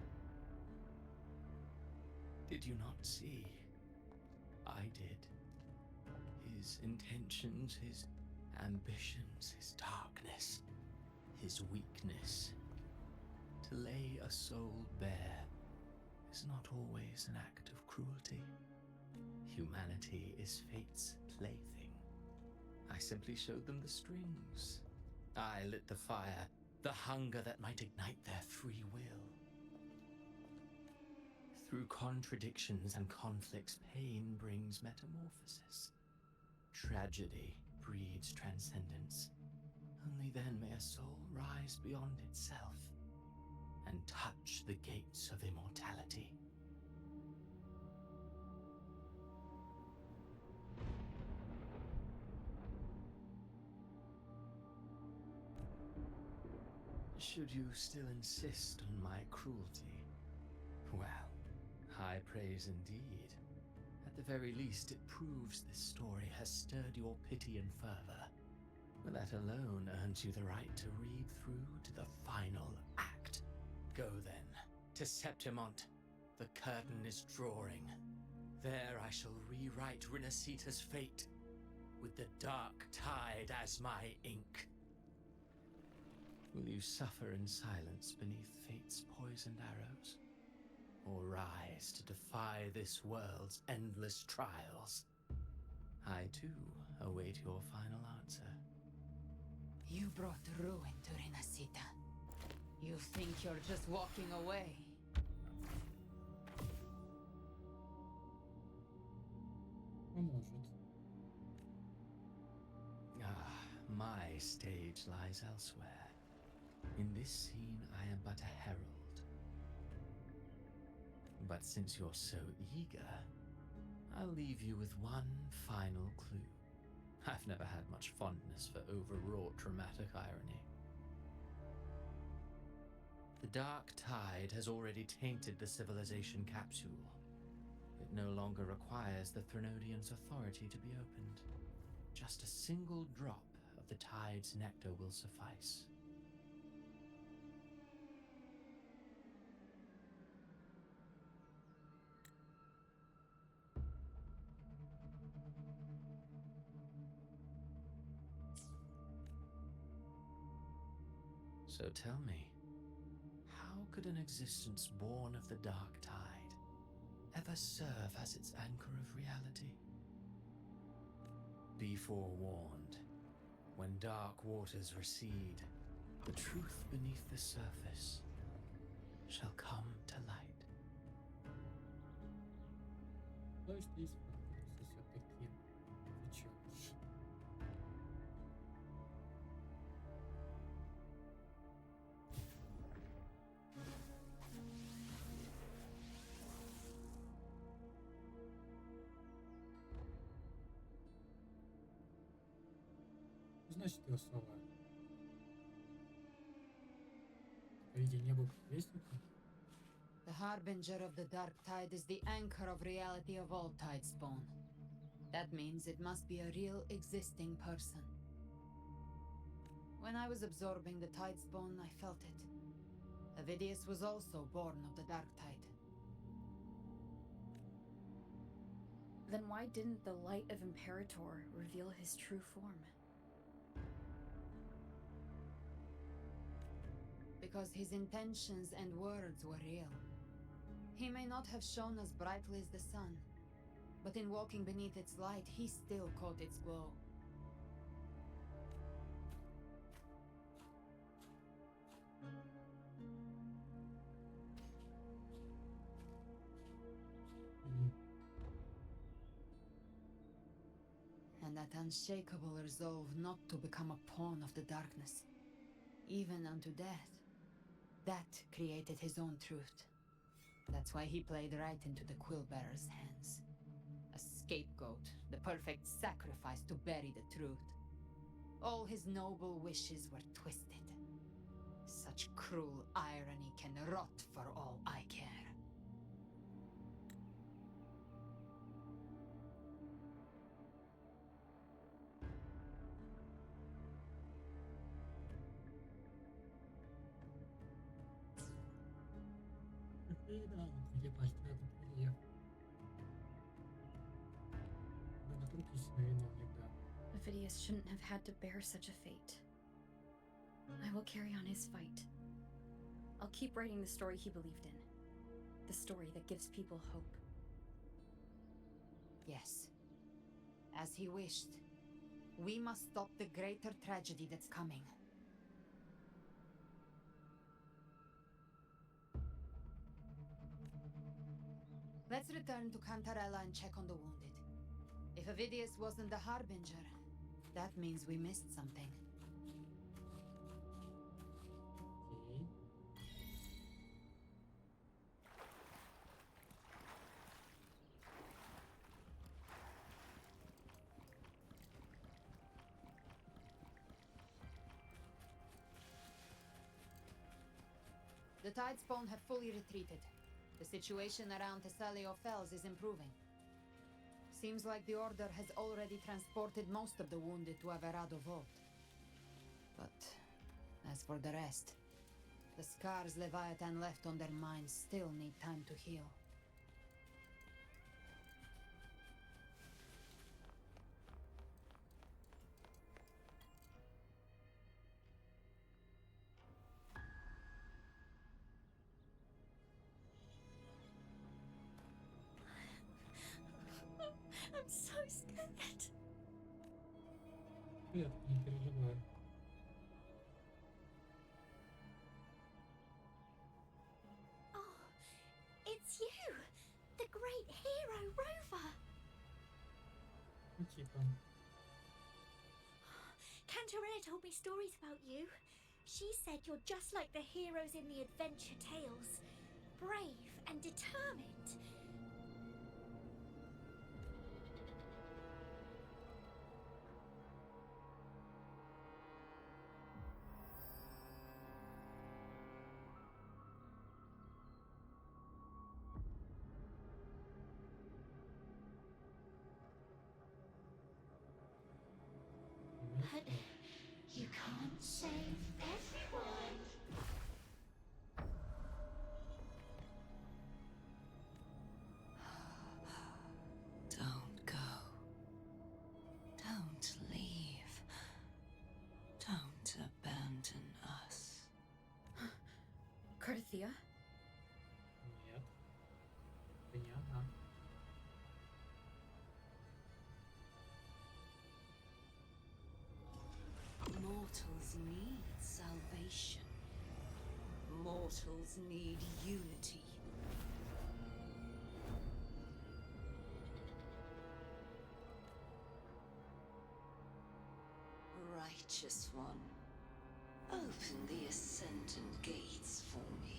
Did you not see? I did. His intentions, his ambitions, his darkness, his weakness. To lay a soul bare is not always an act of cruelty. Humanity is fate's plaything. I simply showed them the strings. I lit the fire, the hunger that might ignite their free will. Through contradictions and conflicts, pain brings metamorphosis. Tragedy breeds transcendence. Only then may a soul rise beyond itself and touch the gates of immortality. Should you still insist on my cruelty? Well, high praise indeed. At the very least, it proves this story has stirred your pity and fervor. That alone earns you the right to read through to the final act. Go then, to Septimont. The curtain is drawing. There I shall rewrite Rinasita's fate, with the dark tide as my ink. Will you suffer in silence beneath fate's poisoned arrows? Or rise to defy this world's endless trials? I too await your final answer. You brought ruin to Rinasita. You think you're just walking away? Может. My stage lies elsewhere. In this scene, I am but a herald. But since you're so eager, I'll leave you with one final clue. I've never had much fondness for overwrought dramatic irony. The dark tide has already tainted the civilization capsule. It no longer requires the Threnodians' authority to be opened. Just a single drop of the tide's nectar will suffice. So tell me, how could an existence born of the dark tide ever serve as its anchor of reality? Be forewarned, when dark waters recede, the truth beneath the surface shall come to light. То есть здесь все-таки отвечаешь. Значит, его слова. Видя не был предвестником. The harbinger of the dark tide is the anchor of reality of all Tidespawn. That means it must be a real existing person. When I was absorbing the Tidespawn, I felt it. Avidius was also born of the dark tide. Then why didn't the light of Imperator reveal his true form? Because his intentions and words were real. He may not have shone as brightly as the sun, but in walking beneath its light, he still caught its glow. And that unshakable resolve not to become a pawn of the darkness, even unto death, that created his own truth. That's why he played right into the Quillbearer's hands. A scapegoat, the perfect sacrifice to bury the truth. All his noble wishes were twisted. Such cruel irony can rot for all I care. Да, вот где построят рельеф. Да, накрутись на виновник, да. Ophidius shouldn't have had to bear such a fate. I will carry on his fight. I'll keep writing the story he believed in. The story that gives people hope. Yes. As he wished. We must stop the greater tragedy that's coming. Let's return to Cantarella and check on the wounded. If Ovidius wasn't the Harbinger, that means we missed something. Окей. The Tidespawn have fully retreated. The situation around Thessalio Fells is improving. Seems like the Order has already transported most of the wounded to Averado Vault. But as for the rest, the scars Leviathan left on their minds still need time to heal. I'm so scared. Нет, не переживай. Oh, it's you, the great hero Rover. Ну типа. Cantarella told me stories about you. She said you're just like the heroes in the adventure tales. Brave and determined. But you can't save everyone. Don't go. Don't leave. Don't abandon us. Cardathia? Нет. Это не она. Mortals need salvation. Mortals need unity. Righteous One, open the Ascendant gates for me.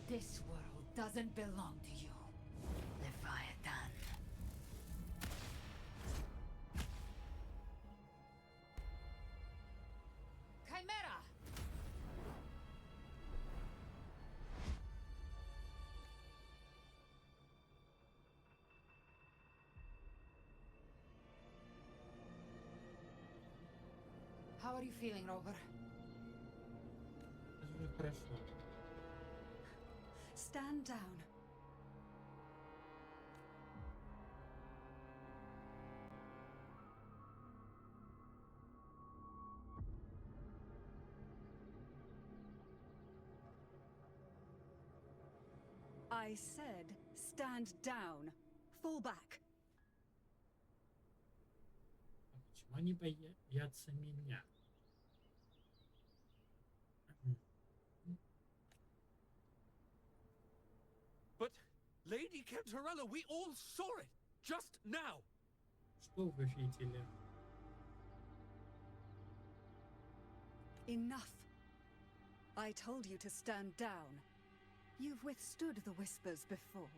This world doesn't belong to you, Leviathan. Chimera! How are you feeling, Rover? Хорошо. Stand down. I said, stand down. Fall back. А почему они боятся меня? But, Lady Cantarella, we all saw it! Just now! Что вы видели? Enough. I told you to stand down. You've withstood the whispers before.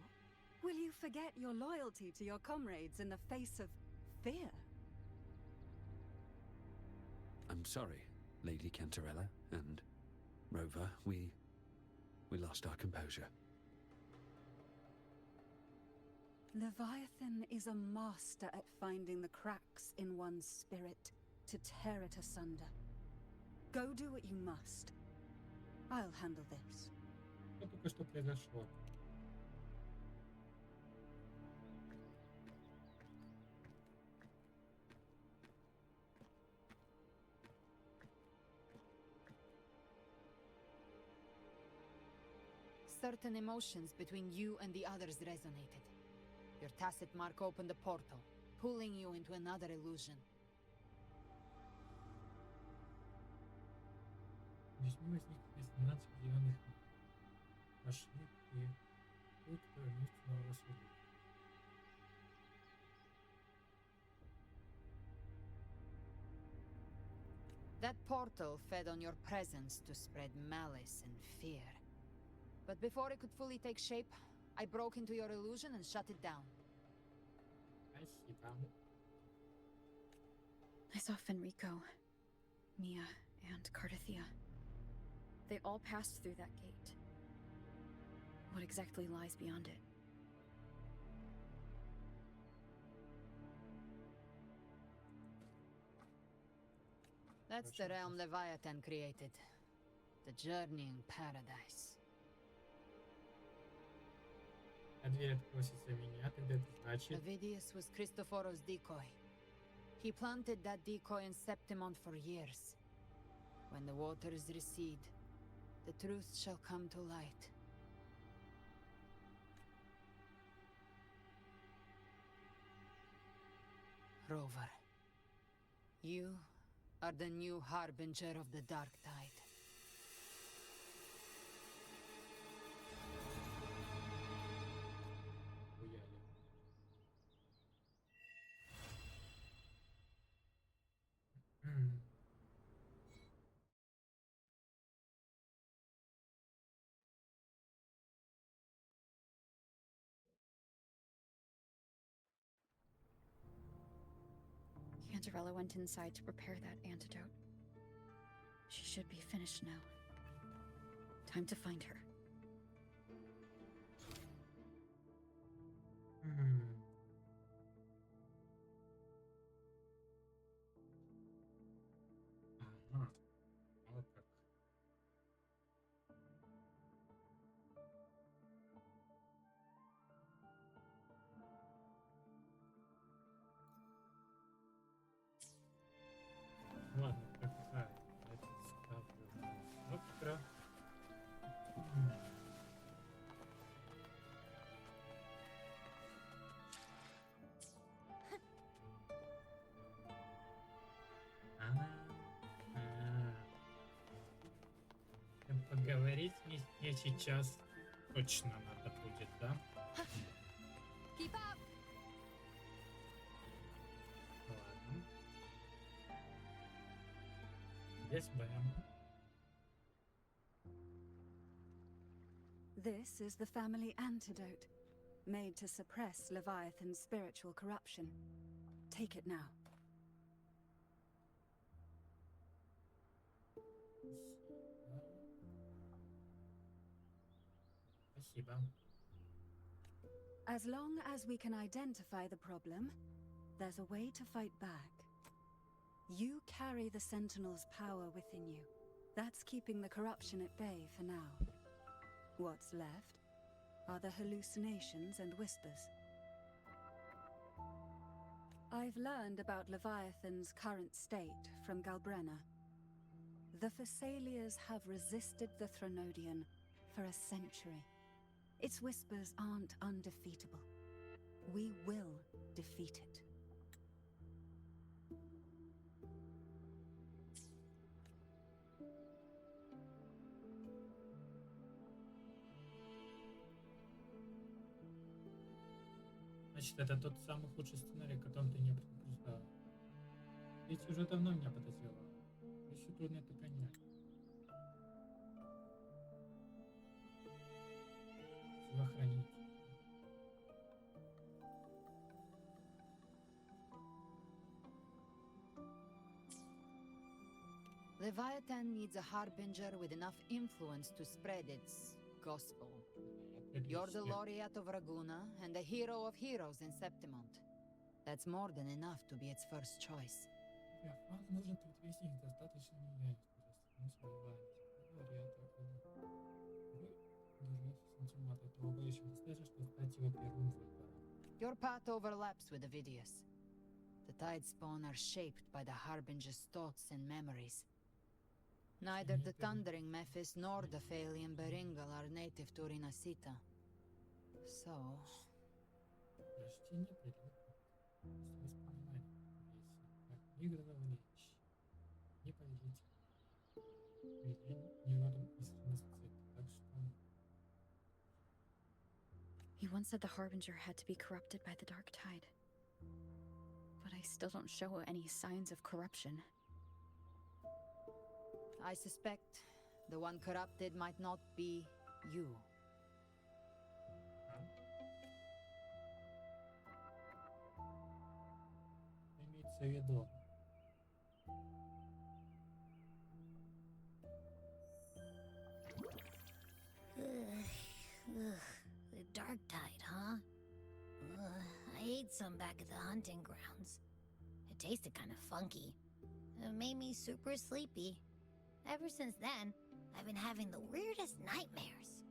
Will you forget your loyalty to your comrades in the face of fear? I'm sorry, Lady Cantarella and Rover. We lost our composure. Leviathan is a master at finding the cracks in one's spirit to tear it asunder. Go do what you must. I'll handle this. Что только что произошло? Certain emotions between you and the others resonated. Your tacit mark opened a portal, pulling you into another illusion. Здесь возник резонанс определенных ошибок и тут вместе нового суда. That portal fed on your presence to spread malice and fear. But before it could fully take shape, I broke into your illusion and shut it down. Спасибо. I saw Fenrico, Mia, and Cardathia. They all passed through that gate. What exactly lies beyond it? That's the realm Leviathan created. The journeying paradise. А дверь открылась из-за меня, тогда это значит... Avidius was Cristoforo's decoy. He planted that decoy in Septimont for years. When the waters recede, the truth shall come to light. Rover, you are the new harbinger of the Dark Tide. Cantarella went inside to prepare that antidote. She should be finished now. Time to find her. Ага. Вот так. Ладно, пока это ставлю на завтра. Поговорить мне сейчас точно надо будет, да? Keep up. Ладно. Здесь Бэм. This is the family antidote, made to suppress Leviathan's spiritual corruption. Take it now. Спасибо. As long as we can identify the problem, there's a way to fight back. You carry the Sentinel's power within you. That's keeping the corruption at bay for now. What's left are the hallucinations and whispers. I've learned about Leviathan's current state from Galbrenna. The Thessalians have resisted the Threnodian for a century. Its whispers aren't undefeatable. We will defeat it. Значит, это тот самый худший сценарий, о котором ты не предупреждал. Ведь уже давно меня подозревал. Еще трудно это понять. Телохранитель. Leviathan needs a harbinger with enough influence to spread its gospel. You're the laureate of Raguna and the hero of heroes in Septimont. That's more than enough to be its first choice. Возможно, предвестник достаточно не является сантимата этого будущего достаточно, чтобы стать его первым выбором. Your path overlaps with Ovidius. The Tidespawn are shaped by the Harbinger's thoughts and memories. Neither the Thundering Mephis nor the Phalian Beringal are native to Rinasita. So... Рождение придет с воспоминанием, если как книга завлечь, не повелитель. Не родом искренности, так что... You once said the Harbinger had to be corrupted by the Dark Tide. But I still don't show any signs of corruption. I suspect the one corrupted might not be you. Имеется в виду. The Dark Tide, huh? I ate some back at the hunting grounds. It tasted kind of funky. It made me super sleepy. Ever since then, I've been having the weirdest nightmares.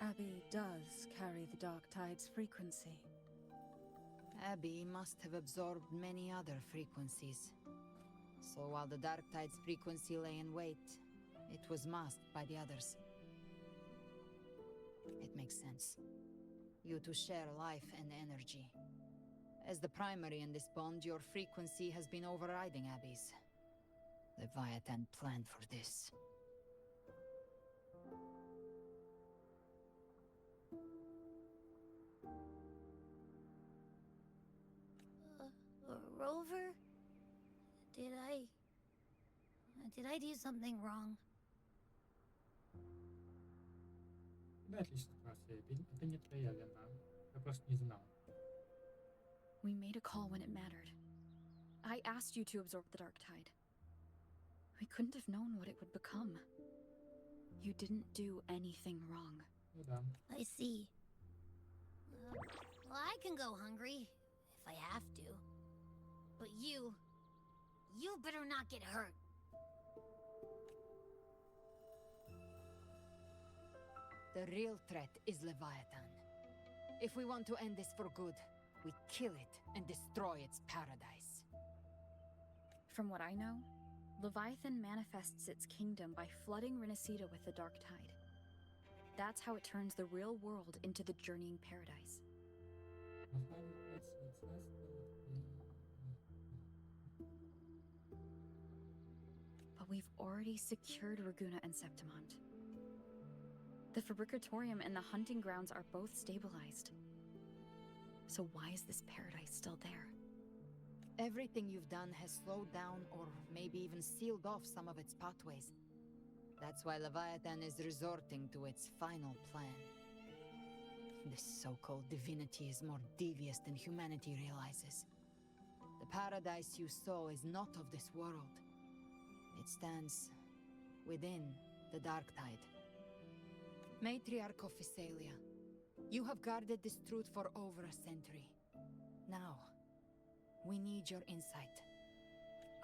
Abby does carry the Dark Tide's frequency. Abby must have absorbed many other frequencies. So while the Dark Tide's frequency lay in wait, it was masked by the others. It makes sense. You two share life and energy. As the primary in this bond, your frequency has been overriding Abby's. Leviathan planned for this. Rover? Did I do something wrong? Да, отлично, Красия. Это не твоя вина. Я просто не знал. We made a call when it mattered. I asked you to absorb the Dark Tide. We couldn't have known what it would become. You didn't do anything wrong. Ну да. I see. Well, I can go hungry, if I have to. But you better not get hurt. The real threat is Leviathan. If we want to end this for good, we kill it and destroy its paradise. From what I know, Leviathan manifests its kingdom by flooding Rinasita with the Dark Tide. That's how it turns the real world into the journeying paradise. But we've already secured Raguna and Septimont. The Fabricatorium and the hunting grounds are both stabilized. So why is this paradise still there? Everything you've done has slowed down or maybe even sealed off some of its pathways. That's why Leviathan is resorting to its final plan. This so-called divinity is more devious than humanity realizes. The paradise you saw is not of this world. It stands within the Dark Tide. Matriarch of Physalia, you have guarded this truth for over a century. Now, we need your insight.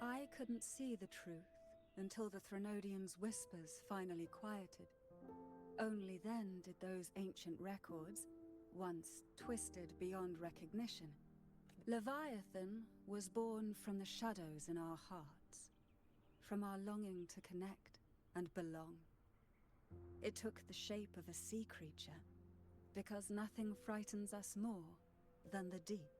I couldn't see the truth until the Threnodians' whispers finally quieted. Only then did those ancient records, once twisted beyond recognition. Leviathan was born from the shadows in our hearts, from our longing to connect and belong. It took the shape of a sea creature, because nothing frightens us more than the deep.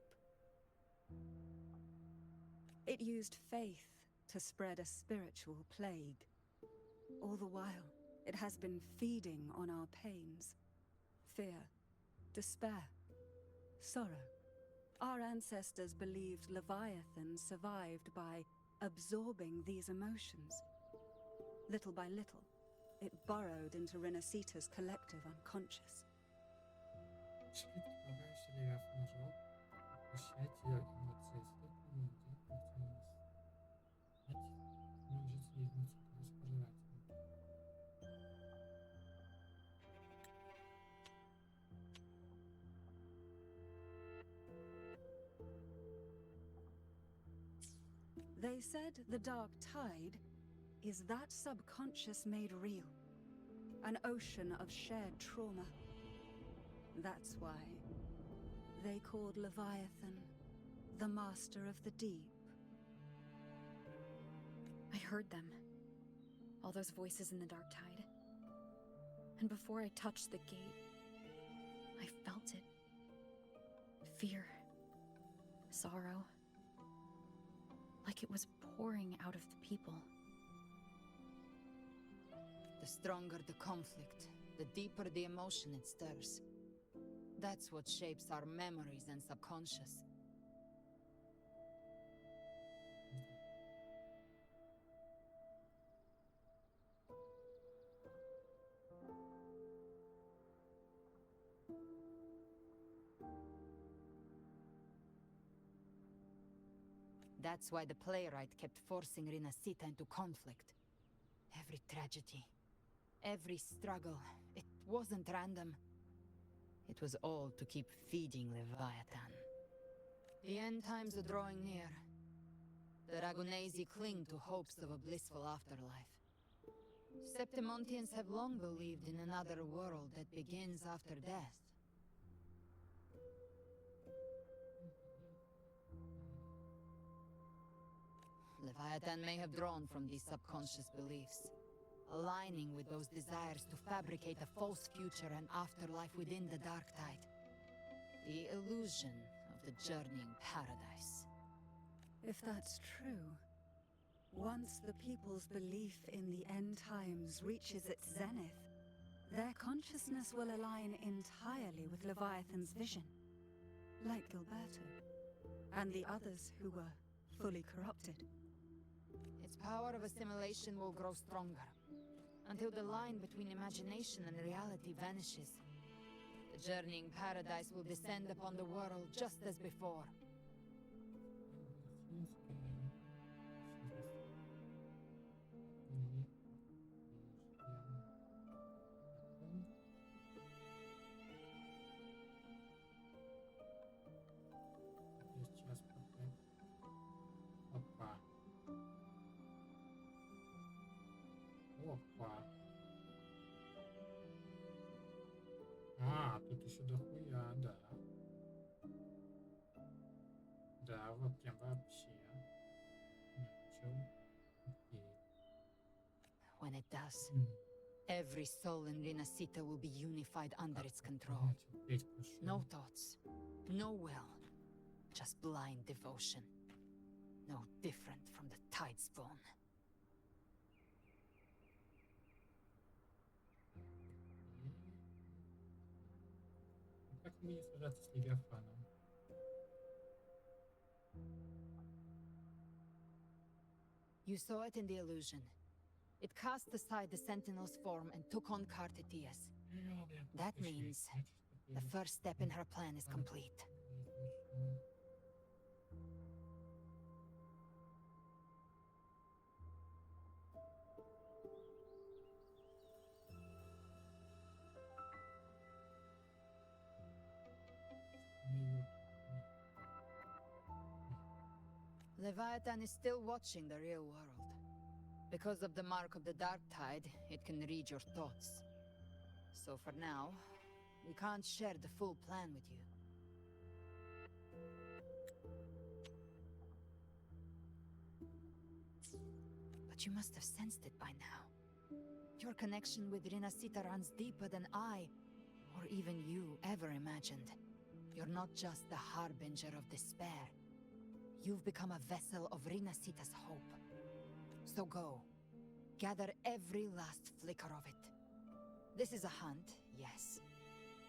It used faith to spread a spiritual plague. All the while, it has been feeding on our pains. Fear, despair, sorrow. Our ancestors believed Leviathan survived by absorbing these emotions. Little by little, it burrowed into Renacita's collective unconscious. They said the Dark Tide is that subconscious made real. An ocean of shared trauma. That's why they called Leviathan the Master of the Deep. I heard them. All those voices in the Dark Tide. And before I touched the gate, I felt it. Fear. Sorrow. Like it was pouring out of the people. The stronger the conflict, the deeper the emotion it stirs. That's what shapes our memories and subconscious. That's why the playwright kept forcing Renacita into conflict. Every tragedy, every struggle, it wasn't random. It was all to keep feeding Leviathan. The end times are drawing near. The Ragunesi cling to hopes of a blissful afterlife. Septimontians have long believed in another world that begins after death. Leviathan may have drawn from these subconscious beliefs, aligning with those desires to fabricate a false future and afterlife within the Dark Tide. The illusion of the journeying paradise. If that's true, once the people's belief in the end times reaches its zenith, their consciousness will align entirely with Leviathan's vision. Like Gilberto, and the others who were fully corrupted. Its power of assimilation will grow stronger, until the line between imagination and reality vanishes. The journeying paradise will descend upon the world just as before. Опа. А, тут еще дохуя, да. Да, вот прям вообще. Ничего. Окей. When it does, every soul in Renacita will be unified under its control. No thoughts, no will, just blind devotion. No different from the Tidespawn. Как мне сражаться с Левиафаном? You saw it in the illusion. It cast aside the Sentinel's form and took on Cartitius. That means the first step in her plan is complete. Leviathan is still watching the real world. Because of the mark of the Dark Tide, it can read your thoughts. So for now, we can't share the full plan with you. But you must have sensed it by now. Your connection with Rinasita runs deeper than I, or even you, ever imagined. You're not just the harbinger of despair. You've become a vessel of Rinasita's hope. So go. Gather every last flicker of it. This is a hunt, yes.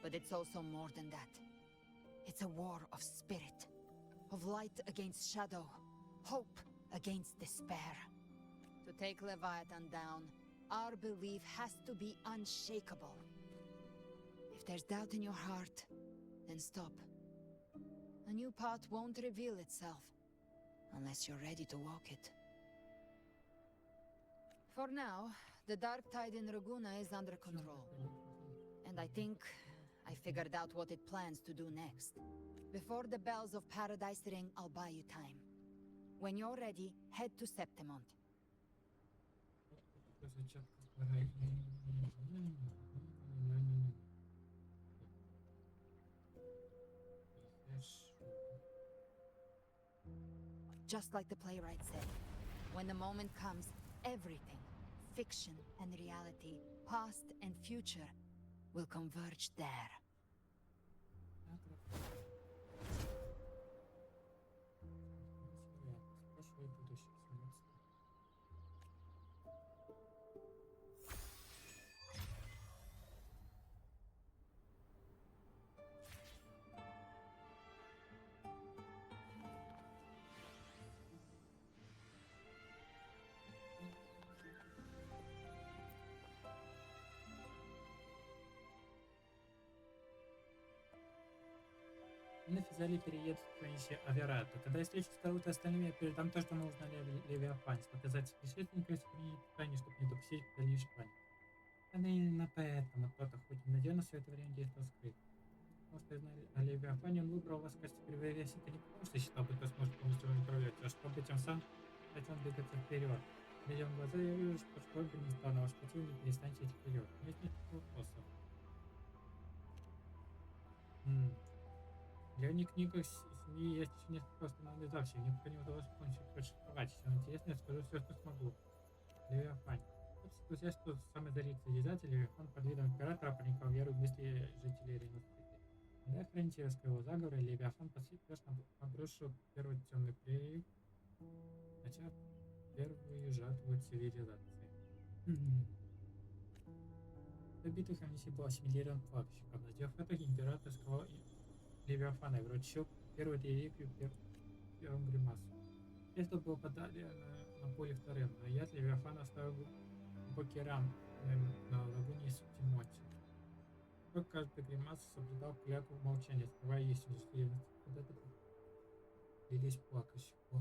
But it's also more than that. It's a war of spirit. Of light against shadow. Hope against despair. To take Leviathan down, our belief has to be unshakable. If there's doubt in your heart, then stop. A new path won't reveal itself, unless you're ready to walk it. For now, the Dark Tide in Raguna is under control. And I think I figured out what it plans to do next. Before the bells of Paradise ring, I'll buy you time. When you're ready, head to Septimont. Just like the playwright said, when the moment comes, everything, fiction and reality, past and future, will converge there. Мы взяли переезд в Квинси Аверату. Когда я встречусь с кого-то остальными, я передам то, что мы узнали о Левиафане. Показать путешественника и сохранить тайне, чтобы не допустить дальнейшей паники. Именно поэтому тот охотник на демона все это время действовал скрыт. Потому что знали о Левиафане, он выбрал вас в качестве первовесника не потому, что считал, будто сможет полностью вам управлять, а чтобы тем самым дать вам двигаться вперед. Глядя в глаза, я вижу, что сколько бы ни стал на ваш пути, вы не перестанете идти вперед. Нет никаких вопросов. Для них книгах семьи есть еще несколько основных записей. Необходимо удалось полностью расшифровать. Все интересно, я скажу все, что смогу. Левиафан. Спустя что самый зарядный издатель Левиафан под видом императора проникал в веру в мысли жителей Ренустрики. Когда хранитель раскрыл заговор, Левиафан поспешно обрушил первый темный прилив, начав первую жатву цивилизации. В битвах Амнисии был ассимилирован флагщиком, но сделав это, император сковал Левиафана и вручил первую реликвию первым гримасу. Это было подали на поле вторым, но яд Левиафана оставил глубокий ран на лагуне Септимонте. Как каждый гримас соблюдал клятву молчания, скрывая истину, что куда-то лились плакальщику.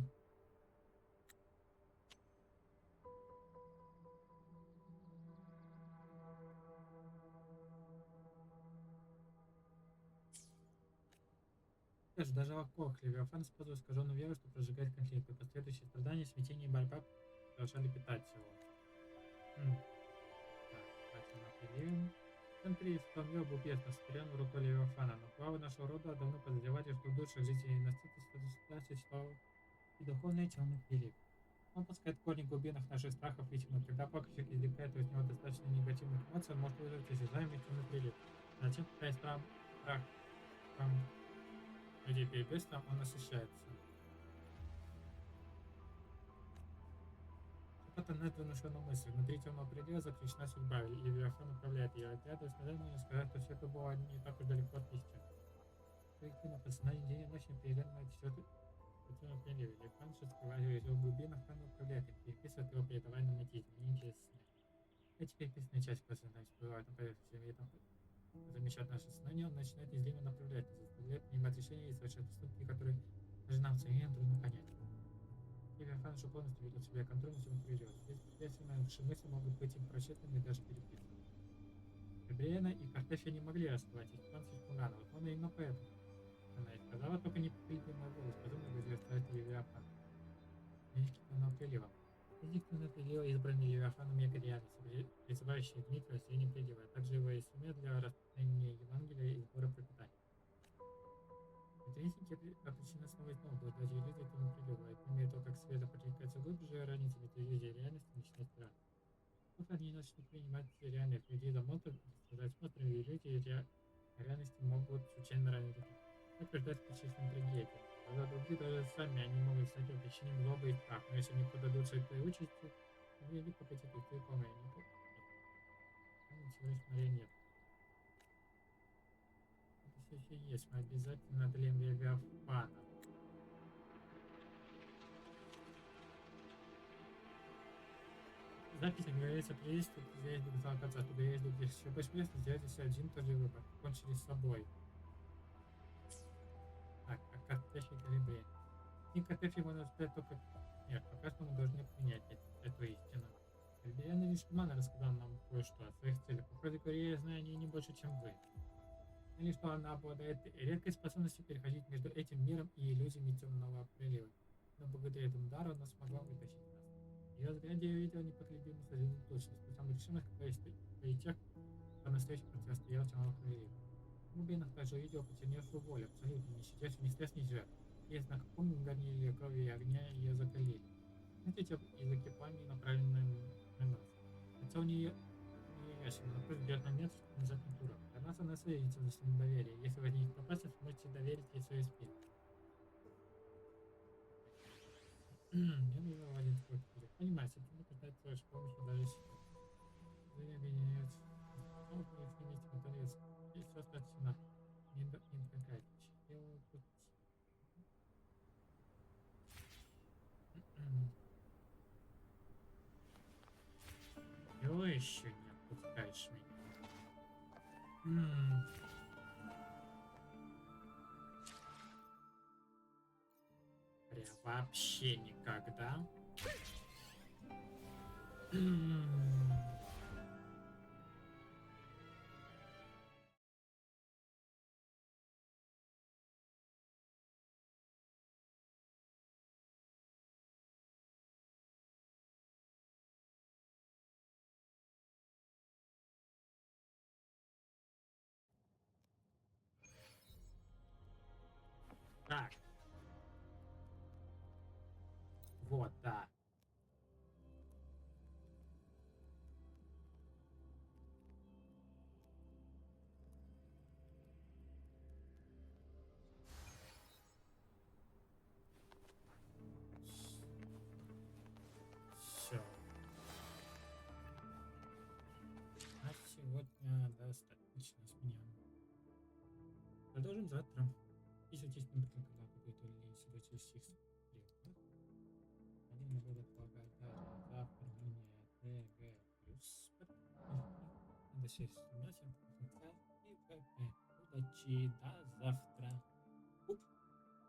Даже в оковах Левиафан использовал искаженную веру, чтобы прожигать конфликты. Последующие страдания, смятение и борьба продолжали питать его. Так, давайте определим. Центре Стомьё был бедно стрелен в руку Левиафана, но главы нашего рода давно подозревали, что в душах жителей Наститы существовал и духовный темный прилив. Он пускает корни в глубинах наших страхов лично, когда плакальщик извлекает из него достаточно негативных эмоций, он может вызвать осязаемый темный прилив. А затем, пока есть страх людей перед бедствием, он насыщается. Это выдвинувшая мысль. Внутри темного предела заключена судьба, и Левиафан управляет ее. Оглядываясь назад, можно сказать, что все это было не так уж далеко от истины. Коллективное подсознание день и ночь непрерывно течет в темном пределе. Левиафан же скрывает его в глубинах, он управляет их, переписывает его, передавая нам эти изменения через сны. Эти переписанные части подсознания всплывают на поверхность, и этом замечает наше сознание, он начинает незримо направлять нас, заставляет принимать решения и совершать поступки, которые даже нам самим трудно понять. Левиафан же полностью ведет себя контроль над всем вперед. Естественно, наши мысли могут быть им прочитаны и даже переписаны. Габриэна и Картефия не могли раскрывать их план слишком рано, возможно, именно поэтому. Она и сказала, только не придумай волос, подумай, где оставить Левиафан. диктивного прилива. Диктивное прилива избранный Левиафаном якорь реальности, призывающий Дмитрия средним прилива, а также его инструмент для распространения Евангелия и сбора пропитания. Интринсики определены снова и снова благодаря иллюзии этому прилива, и по мере того, как свет проникается глубже, разница между иллюзией и реальностью начинает стираться. Пока они начнут принимать реальных людей за монстров и представлять монстрами, иллюзии реальности могут случайно ранить других. Это ждать бесчисленным трагедиям. Когда другие даже сами они могут стать причиной злобы и страха, но если они подадутся этой участи, или покатит их целиком, и они могут. Всего лишь нет. Это все еще есть, мы обязательно одолеем Левиафана. Запись говорится, приветствие, здесь будет замыкаться, чтобы есть других еще больше места, сделайте один тот же выбор. Кончили с собой. Так, а Картефи Калибре. И Картефи можно сказать только... Нет, пока что мы должны принять эту истину. Калибриана лишь туманно рассказал нам кое-что о своих целях. Похоже, говоря, я знаю о ней не больше, чем вы. Или что она обладает редкой способностью переходить между этим миром и иллюзиями темного прилива. Но благодаря этому дару она смогла вытащить нас. В ее взгляде я видел непоколебимую сосредоточенность, ту самую решимость, которая стоит тех, кто настоящий противостоял темному приливу. В глубинах также увидел потемневшую волю, абсолютно не щадящую ни средств, ни жертв. Есть на каком горниле крови и огня ее закалили. Эти языки пламени направлены на нас. Лицо у нее ясен, на первый взгляд момент, что назад натура. Для нас она сверится за своим доверием. Если возникнет опасность, можете доверить ей свою спину. Мне нужно владеть свой курс. Понимаете, это не касается с помощью даже сейчас. Вы объединяются. Снова принесли вместе батарею. Здесь все достаточно. Не отвлекайтесь. Я тут... Чего еще не отпускаешь меня? Прям вообще никогда. Так. Вот, да. Все. На сегодня достаточно с меня. Продолжим завтра. Если здесь не будет когда какой-то или сюда через их они мне будут благодарны за оформление ТГ+. Надо сесть у нас и ВП. Удачи, до завтра.